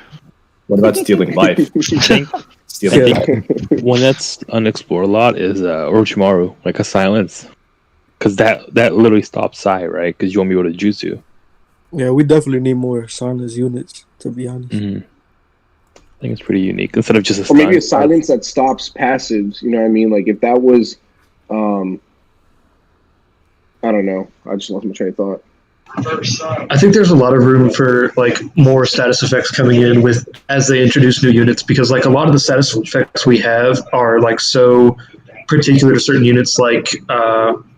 What about stealing life? Stealing life. One that's unexplored a lot is Orochimaru, like a silence. Because that literally stops Psy, right? Because you won't be able to jutsu. Yeah, we definitely need more silence units, to be honest. Mm-hmm. I think it's pretty unique. Instead of just or maybe a silence that stops passives. You know what I mean? Like if that was, I don't know. I just lost my train of thought. I think there's a lot of room for like more status effects coming in with as they introduce new units, because like a lot of the status effects we have are like so particular to certain units, like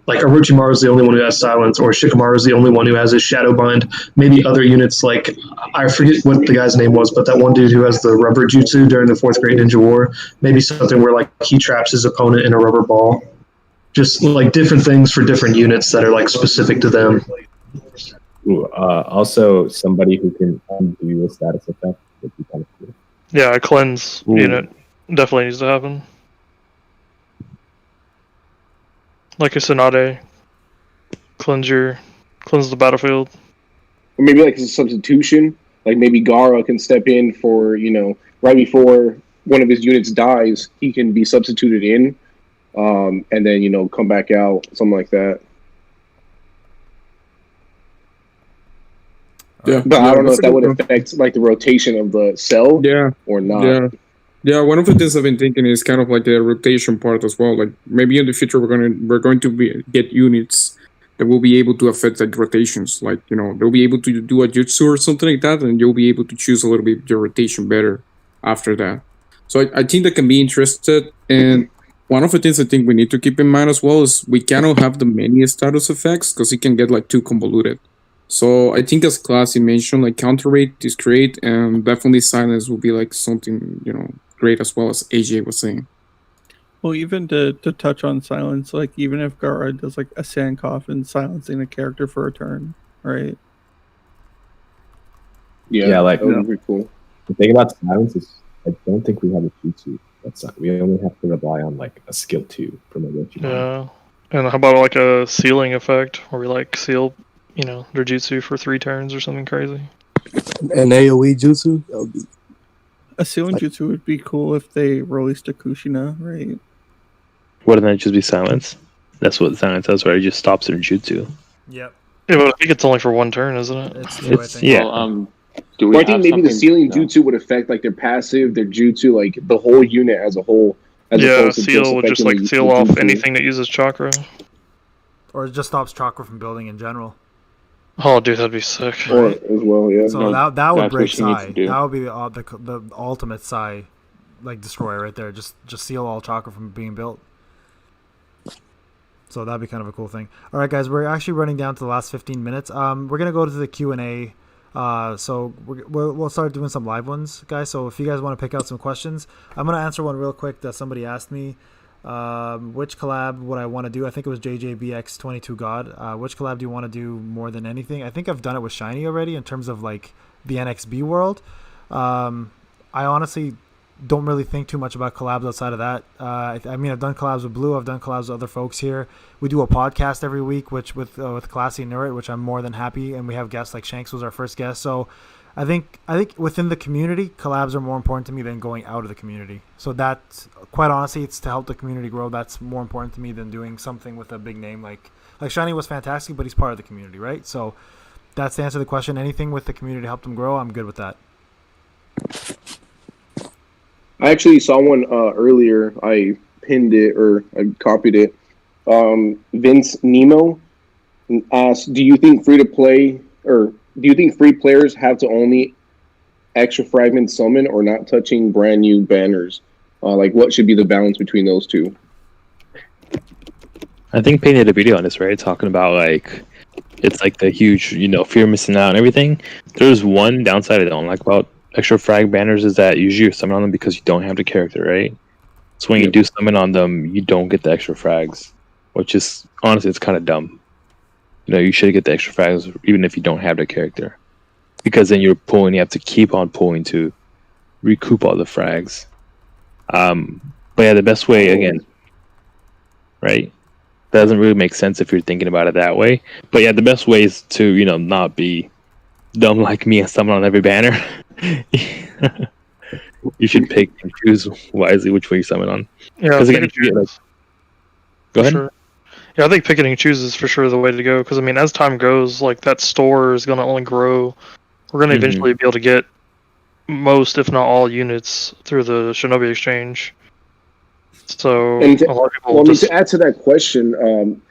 Orochimaru is the only one who has silence, or Shikamaru is the only one who has his shadow bind. Maybe other units, like I forget what the guy's name was, but that one dude who has the rubber jutsu during the 4th Great Ninja War, maybe something where like he traps his opponent in a rubber ball. Just like different things for different units that are like specific to them. Ooh, also, somebody who can undo a status effect would be kind of cool. Yeah, a cleanse unit definitely needs to happen. Like a Tsunade. Cleanse the battlefield. Or maybe like a substitution. Like maybe Gaara can step in for, right before one of his units dies, he can be substituted in. And then, come back out, something like that. Yeah, but I don't know if that would affect like the rotation of the cell or not. Yeah, one of the things I've been thinking is kind of like the rotation part as well. Like maybe in the future we're going to get units that will be able to affect like rotations. Like they'll be able to do a jutsu or something like that, and you'll be able to choose a little bit your rotation better after that. So I think that can be interesting. And one of the things I think we need to keep in mind as well is we cannot have the many status effects because it can get like too convoluted. So I think as class you mentioned, like counter rate is great, and definitely silence will be like something great as well, as AJ was saying. Well, even to touch on silence, like even if Gaara does like a sand coffin silencing a character for a turn, right? Yeah, like that would be pretty cool. The thing about silence is I don't think we have a jutsu. We only have to rely on like a skill 2 from a Orochimaru. Yeah, and how about like a sealing effect where we like seal, their jutsu for 3 turns or something crazy? An AoE jutsu? That would be... A sealing jutsu would be cool if they released a Kushina, right? Wouldn't that just be silence? That's what silence does, right? It just stops their jutsu. Yep. Yeah, but I think it's only for 1 turn, isn't it? It's yeah. Well, I think maybe the sealing jutsu would affect like their passive, their jutsu, like the whole unit as a whole. Seal would just like seal off anything that uses chakra. Or it just stops chakra from building in general. Oh, dude, that'd be sick. Or as well, yeah. So that would break Psy. That would be the ultimate Psy, like destroyer right there. Just seal all chakra from being built. So that'd be kind of a cool thing. All right, guys, we're actually running down to the last 15 minutes. We're gonna go to the Q&A. So we'll start doing some live ones, guys. So if you guys want to pick out some questions, I'm gonna answer one real quick that somebody asked me. Which collab would I want to do? I think it was JJBX22 God. Which collab do you want to do more than anything? I think I've done it with Shiny already in terms of like the NxB world. I honestly don't really think too much about collabs outside of that. I've done collabs with Blue. I've done collabs with other folks here. We do a podcast every week, which with Classy and Nerd, which I'm more than happy. And we have guests like Shanks was our first guest. So I think within the community, collabs are more important to me than going out of the community. So that's quite honestly, it's to help the community grow. That's more important to me than doing something with a big name like Shiny was fantastic, but he's part of the community, right? So that's to answer the question. Anything with the community to help them grow, I'm good with that. I actually saw one earlier. I pinned it or I copied it. Vince Nemo asked, "Do you think free players have to only extra fragment summon or not touching brand new banners? Like, what should be the balance between those two?" I think Payne did a video on this, right? Talking about like it's like the huge, fear of missing out and everything. There's one downside I don't like about extra frag banners is that usually you summon on them because you don't have the character, right? So when you do summon on them, you don't get the extra frags, which is honestly it's kind of dumb. You should get the extra frags even if you don't have the character, because then you have to keep on pulling to recoup all the frags. But yeah, the best way again, right? That doesn't really make sense if you're thinking about it that way. But yeah, the best way is to not be dumb like me and summon on every banner. You should pick and choose wisely which way you summon on. Yeah, again, go ahead. Sure. Yeah, I think picking and choose is for sure the way to go. Because as time goes, like that store is going to only grow. We're going to eventually be able to get most, if not all, units through the Shinobi Exchange. So a lot of people to add to that question,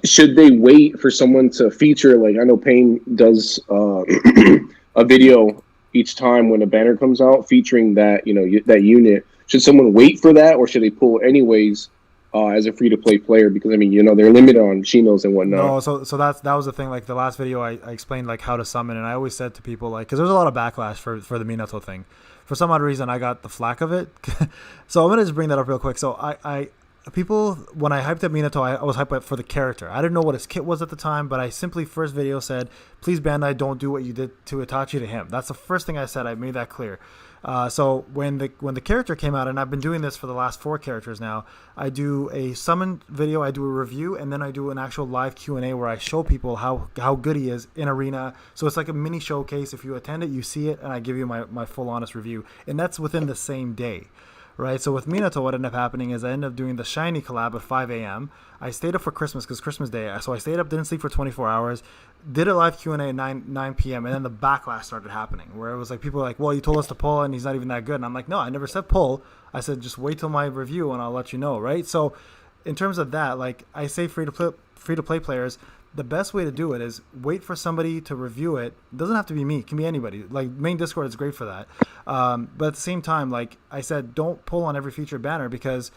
should they wait for someone to feature? Like I know Payne does a video each time when a banner comes out featuring that that unit. Should someone wait for that, or should they pull anyways as a free to play player? Because they're limited on Shinos and whatnot. No, so that was the thing. Like the last video, I explained like how to summon, and I always said to people like, because there's a lot of backlash for the Minato thing. For some odd reason, I got the flack of it. So I'm gonna just bring that up real quick. So I people, when I hyped up Minato, I was hyped up for the character. I didn't know what his kit was at the time, but I simply first video said, "Please Bandai, don't do what you did to Itachi to him." That's the first thing I said. I made that clear. So when the character came out, and I've been doing this for the last 4 characters now, I do a summon video, I do a review, and then I do an actual live Q&A where I show people how good he is in arena. So it's like a mini showcase. If you attend it, you see it, and I give you my full honest review. And that's within the same day. Right, so with Minato, what ended up happening is I ended up doing the Shiny collab at 5 a.m. I stayed up for Christmas because Christmas Day, so I stayed up, didn't sleep for 24 hours, did a live Q&A at 9 p.m., and then the backlash started happening, where it was like people were like, well, you told us to pull, and he's not even that good. And I'm like, no, I never said pull. I said just wait till my review, and I'll let you know, right? So in terms of that, like I say free-to-play players, the best way to do it is wait for somebody to review it. It doesn't have to be me. It can be anybody. Like main Discord is great for that. But at the same time, like I said, don't pull on every featured banner, because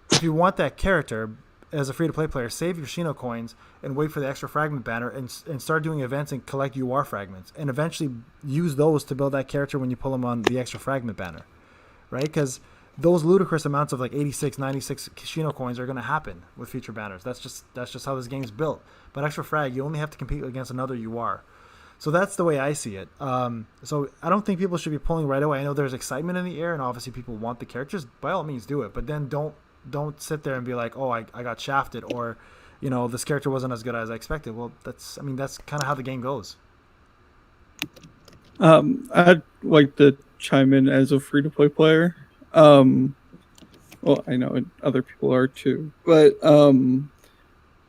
if you want that character as a free-to-play player, save your Shino coins and wait for the extra fragment banner and start doing events and collect UR fragments and eventually use those to build that character when you pull them on the extra fragment banner, right? Because those ludicrous amounts of like 86, 96 Shino coins are going to happen with future banners. That's just how this game's built. But extra frag, you only have to compete against another UR. So that's the way I see it. So I don't think people should be pulling right away. I know there's excitement in the air, and obviously people want the characters. By all means, do it. But then don't sit there and be like, oh, I got shafted, or this character wasn't as good as I expected. Well, that's kind of how the game goes. I'd like to chime in as a free-to-play player. Well, I know other people are too, but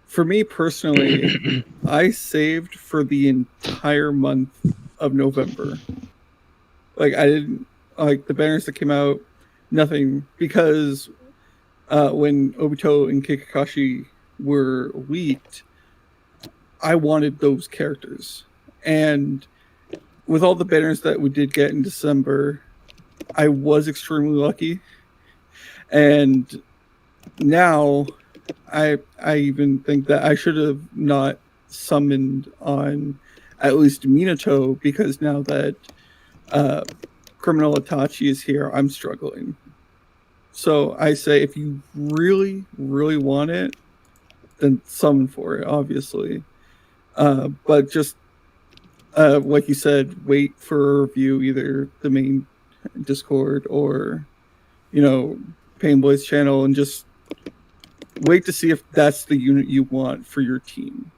for me personally, I saved for the entire month of November. Like I didn't like the banners that came out, nothing, because when Obito and Kakashi were leaked, I wanted those characters. And with all the banners that we did get in December, I was extremely lucky. And now I even think that I should have not summoned on at least Minato, because now that Criminal Itachi is here, I'm struggling. So I say if you really, really want it, then summon for it, obviously. But just like you said, wait for a review, either the main Discord or Painboy's channel, and just wait to see if that's the unit you want for your team.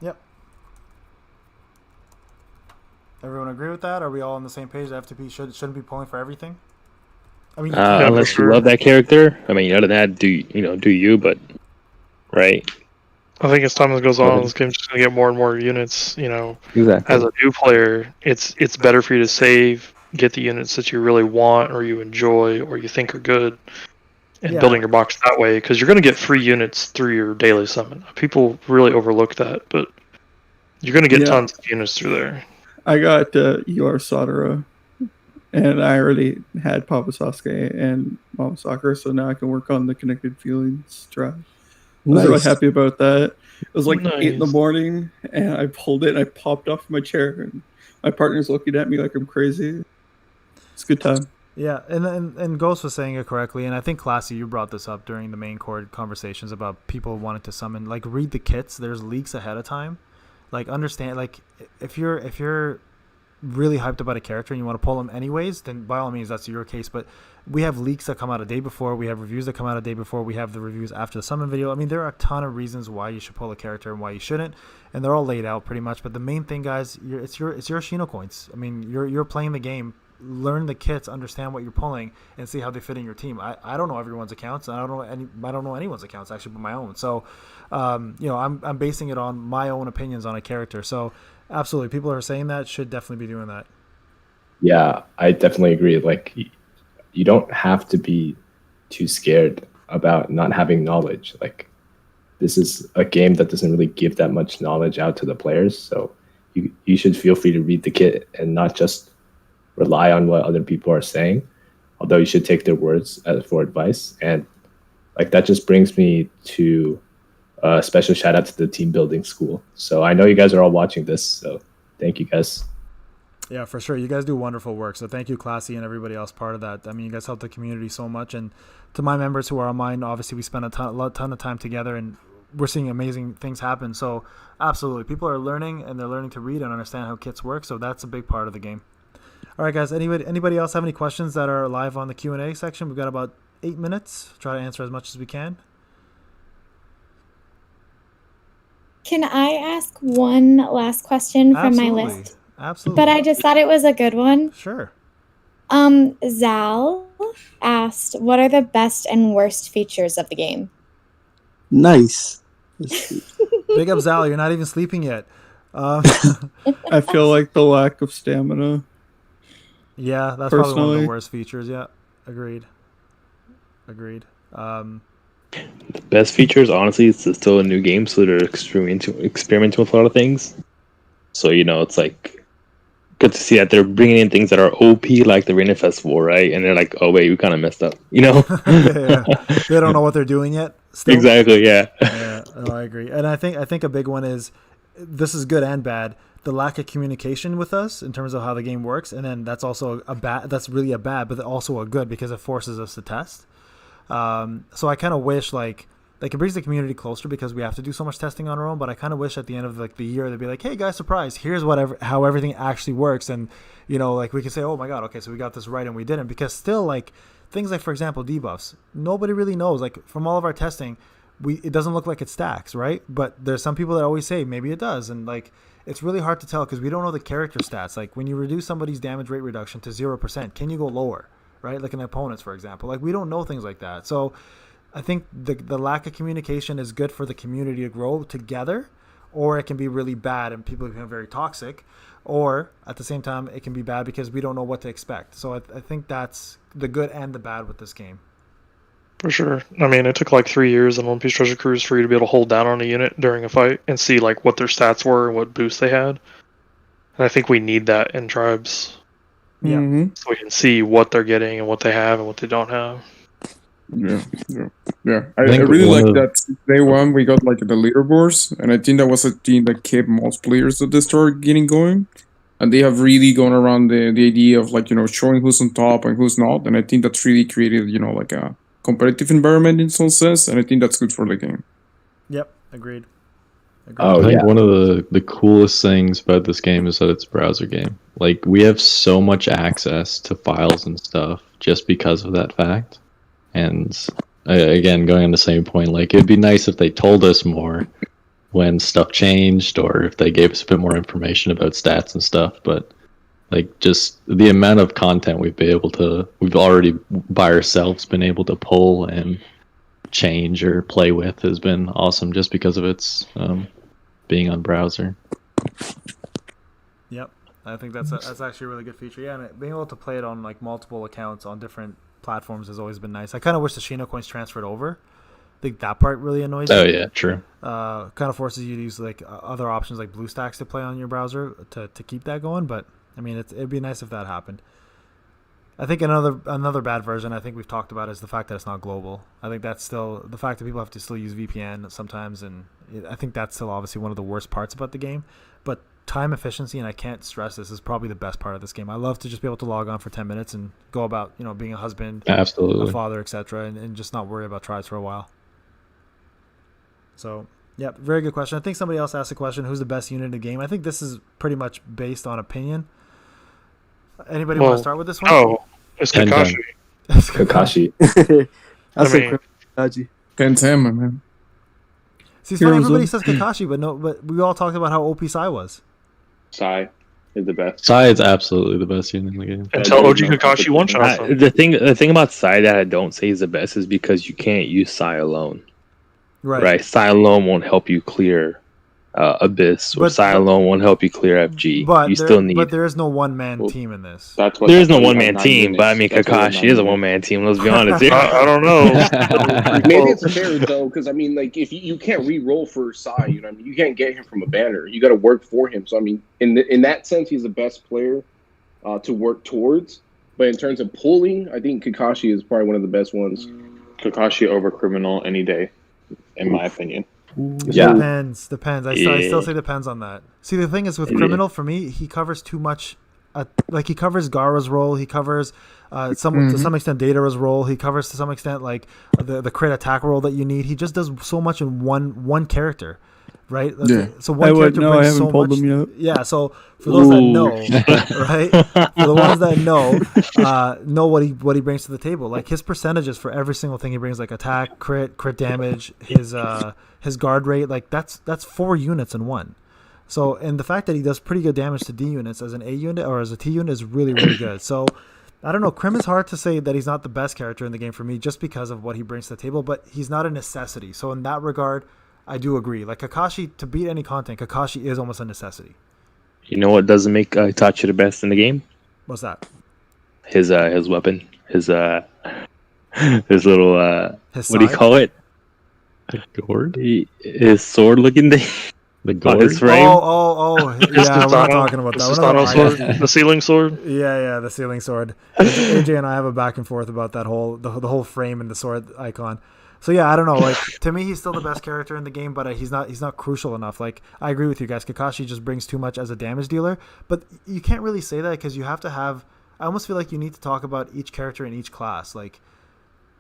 Yep. Everyone agree with that? Are we all on the same page? The FTP shouldn't be pulling for everything. I mean, unless you love that character. I mean, other than that, do you? But right. I think as time goes on, this game's just gonna get more and more units. Exactly. As a new player, it's better for you to save, get the units that you really want or you enjoy or you think are good, and building your box that way, because you're going to get free units through your daily summon. People really overlook that, but you're going to get tons of units through there. I got UR Sadara, and I already had Papa Sasuke and Mama Sakura, so now I can work on the Connected Feelings tribe. I was really happy about that. It was like 8 in the morning, and I pulled it, and I popped off my chair, and my partner's looking at me like I'm crazy. It's a good time. Yeah, and Ghost was saying it correctly, and I think Classy, you brought this up during the main core conversations about people wanting to summon. Like, read the kits. There's leaks ahead of time. Like, understand. Like, if you're really hyped about a character and you want to pull them anyways, then by all means that's your case. But we have leaks that come out a day before. We have reviews that come out a day before. We have the reviews after the summon video. I mean, there are a ton of reasons why you should pull a character and why you shouldn't, and they're all laid out pretty much. But the main thing, guys, it's your Shino coins. I mean, you're playing the game. Learn the kits, understand what you're pulling, and see how they fit in your team. I don't know everyone's accounts. I don't know anyone's accounts actually, but my own. So, I'm basing it on my own opinions on a character. So, absolutely, people are saying that should definitely be doing that. Yeah, I definitely agree. Like, you don't have to be too scared about not having knowledge. Like, this is a game that doesn't really give that much knowledge out to the players. So, you should feel free to read the kit and not just rely on what other people are saying, although you should take their words for advice. And like, that just brings me to a special shout out to the team building school. So I know you guys are all watching this, so thank you guys. Yeah, for sure. You guys do wonderful work. So thank you, Classy, and everybody else part of that. I mean, you guys help the community so much. And to my members who are online, obviously we spend a ton of time together, and we're seeing amazing things happen. So absolutely, people are learning, and they're learning to read and understand how kits work. So that's a big part of the game. All right, guys, anybody else have any questions that are live on the Q&A section? We've got about 8 minutes. Try to answer as much as we can. Can I ask one last question from my list? Absolutely. But I just thought it was a good one. Sure. Zal asked, what are the best and worst features of the game? Nice. Big up, Zal. You're not even sleeping yet. I feel like the lack of stamina. Yeah, that's probably one of the worst features. Yeah, agreed. The best features, honestly, it's still a new game, so they're experimenting with a lot of things. So, it's like good to see that they're bringing in things that are OP, like the Rain Festival, right? And they're like, oh wait, we kind of messed up, Yeah. They don't know what they're doing yet. Still. Exactly. Yeah. Yeah, no, I agree, and I think a big one is, this is good and bad, the lack of communication with us in terms of how the game works, and then that's also that's really a bad, but also a good, because it forces us to test. So I kind of wish like it brings the community closer, because we have to do so much testing on our own. But I kind of wish at the end of the year they'd be like, hey guys, surprise, here's how everything actually works, and like we could say, oh my god, okay, so we got this right and we didn't, because still, like, things like, for example, debuffs, nobody really knows. Like, from all of our testing, it doesn't look like it stacks, right? But there's some people that always say maybe it does, and like, it's really hard to tell because we don't know the character stats. Like, when you reduce somebody's damage rate reduction to 0%, can you go lower, right? Like in opponents, for example. Like, we don't know things like that. So I think the lack of communication is good for the community to grow together, or it can be really bad and people become very toxic, or at the same time it can be bad because we don't know what to expect. So I think that's the good and the bad with this game. For sure. I mean, it took like 3 years in One Piece Treasure Cruise for you to be able to hold down on a unit during a fight and see like what their stats were and what boosts they had. And I think we need that in tribes. Yeah. Mm-hmm. So we can see what they're getting and what they have and what they don't have. Yeah. I really like that since day one we got like the leaderboards, and I think that was a thing that kept most players at the start getting going. And they have really gone around the idea of like, showing who's on top and who's not. And I think that's really created, like a competitive environment in some sense, and I think that's good for the game. Yep, agreed. I think one of the coolest things about this game is that it's a browser game. Like, we have so much access to files and stuff just because of that fact. And again, going on the same point, like, it'd be nice if they told us more when stuff changed, or if they gave us a bit more information about stats and stuff. But like, just the amount of content we've already by ourselves been able to pull and change or play with has been awesome, just because of its being on browser. Yep, I think that's actually a really good feature. Yeah, and being able to play it on like multiple accounts on different platforms has always been nice. I kind of wish the Shino coins transferred over. I think that part really annoys Oh me. yeah, true. Kind of forces you to use like other options like BlueStacks to play on your browser to keep that going. But I mean, it'd be nice if that happened. I think another bad version I think we've talked about is the fact that it's not global. I think that's still the fact that people have to still use VPN sometimes, and I think that's still obviously one of the worst parts about the game. But time efficiency, and I can't stress this, is probably the best part of this game. I love to just be able to log on for 10 minutes and go about, being a husband, absolutely, a father, etc., and just not worry about tribes for a while. So, yeah, very good question. I think somebody else asked a question, who's the best unit in the game? I think this is pretty much based on opinion. Anybody want to start with this one? Oh, it's Kakashi. Kakashi. I say Kakashi. 10-10, my man. See, it's funny, everybody says Kakashi, but we all talked about how OP Sai was. Sai is the best. Sai is absolutely the best unit in the game. Until OG Kakashi one-shots him. The thing about Sai that I don't say is the best is because you can't use Sai alone. Right. Sai alone won't help you clear Abyss, or Sai alone won't help you clear FG. But there is no one-man team in this. There is no one-man team, but I mean, Kakashi is a one-man team. Let's be honest. I don't know. Maybe it's fair though, because I mean, like, if you can't re-roll for Sai, I mean, you can't get him from a banner. You got to work for him. So I mean, in that sense, he's the best player to work towards. But in terms of pulling, I think Kakashi is probably one of the best ones. Kakashi over Criminal any day, in my opinion. Yeah, depends. I still say depends on that. See, the thing is with Criminal, for me, he covers too much. Like, he covers Gaara's role. He covers to some extent Datara's role. He covers to some extent like the crit attack role that you need. He just does so much in one character, right? So one character brings so much. Yeah. So for those that know, right? For the ones that know what he brings to the table, like his percentages for every single thing he brings, like attack, crit damage, his guard rate, like that's 4 units in one. So, and the fact that he does pretty good damage to D units as an A unit or as a T unit is really, really good. So, I don't know. Krim is hard to say that he's not the best character in the game for me just because of what he brings to the table, but he's not a necessity. So, in that regard, I do agree. Like, Kakashi, to beat any content, Kakashi is almost a necessity. You know what doesn't make Itachi the best in the game? What's that? His weapon. His little, his what do you call it? The gourd? His sword-looking thing. The gourd? His frame? Oh, yeah, we're not talking about that. Sword? The ceiling sword? Yeah, the ceiling sword. AJ and I have a back and forth about that the whole frame and the sword icon. So yeah, I don't know. Like, to me, he's still the best character in the game, but he's not crucial enough. Like, I agree with you guys. Kakashi just brings too much as a damage dealer, but you can't really say that because you have to have. I almost feel like you need to talk about each character in each class. Like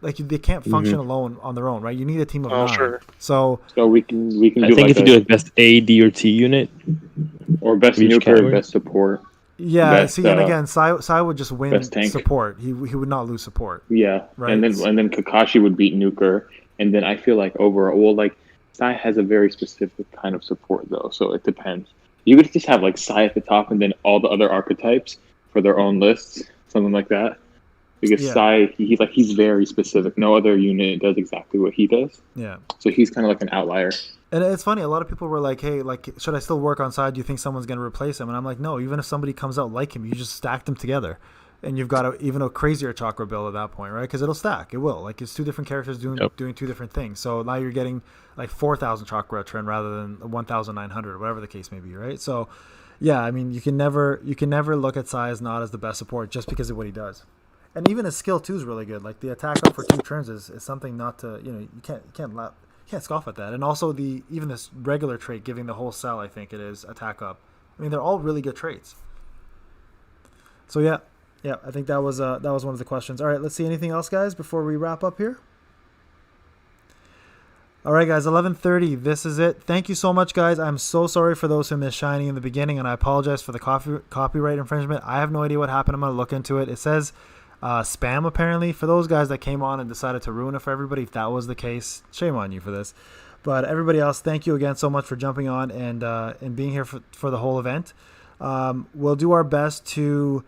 they can't function alone on their own, right? You need a team of 9. Sure. So we can. I think if you do like best A, D, or T unit, or best nuker, best support. Yeah, and again, Sai would just win support. He would not lose support. Yeah, right. And then Kakashi would beat nuker, and then I feel like overall, like Sai has a very specific kind of support though, so it depends. You could just have like Sai at the top, and then all the other archetypes for their own lists, something like that. Because Sai, he's very specific. No other unit does exactly what he does. Yeah. So he's kind of like an outlier. And it's funny. A lot of people were like, "Hey, like, should I still work on Sai? Do you think someone's going to replace him?" And I'm like, "No. Even if somebody comes out like him, you just stack them together, and you've got even a crazier chakra build at that point, right? Because it'll stack. It will. Like, it's 2 different characters doing 2 different things. So now you're getting like 4,000 chakra trend rather than 1,900, or whatever the case may be, right? So, yeah, I mean, you can never look at Sai as not as the best support just because of what he does. And even his skill 2 is really good. Like, the attack up for 2 turns is something not to, you can't scoff at that. And also even this regular trait, giving the whole cell, I think it is, attack up. I mean, they're all really good traits. So yeah, I think that was one of the questions. All right, let's see anything else, guys, before we wrap up here. All right, guys, 11:30. This is it. Thank you so much, guys. I'm so sorry for those who missed Shiny in the beginning, and I apologize for the copyright infringement. I have no idea what happened. I'm going to look into it. It says spam, apparently. For those guys that came on and decided to ruin it for everybody, if that was the case, shame on you for this. But everybody else, thank you again so much for jumping on and being here for the whole event. We'll do our best to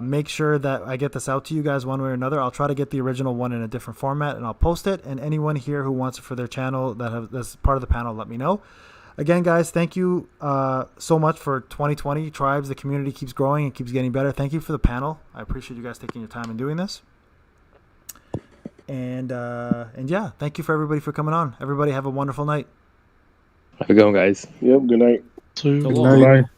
make sure that I get this out to you guys one way or another. I'll try to get the original one in a different format, and I'll post it. And anyone here who wants it for their channel that's part of the panel, let me know. Again, guys, thank you so much for 2020 Tribes. The community keeps growing and keeps getting better. Thank you for the panel. I appreciate you guys taking your time and doing this. And yeah, thank you for everybody for coming on. Everybody have a wonderful night. Have a good one, guys. Yep. Good night. Good night.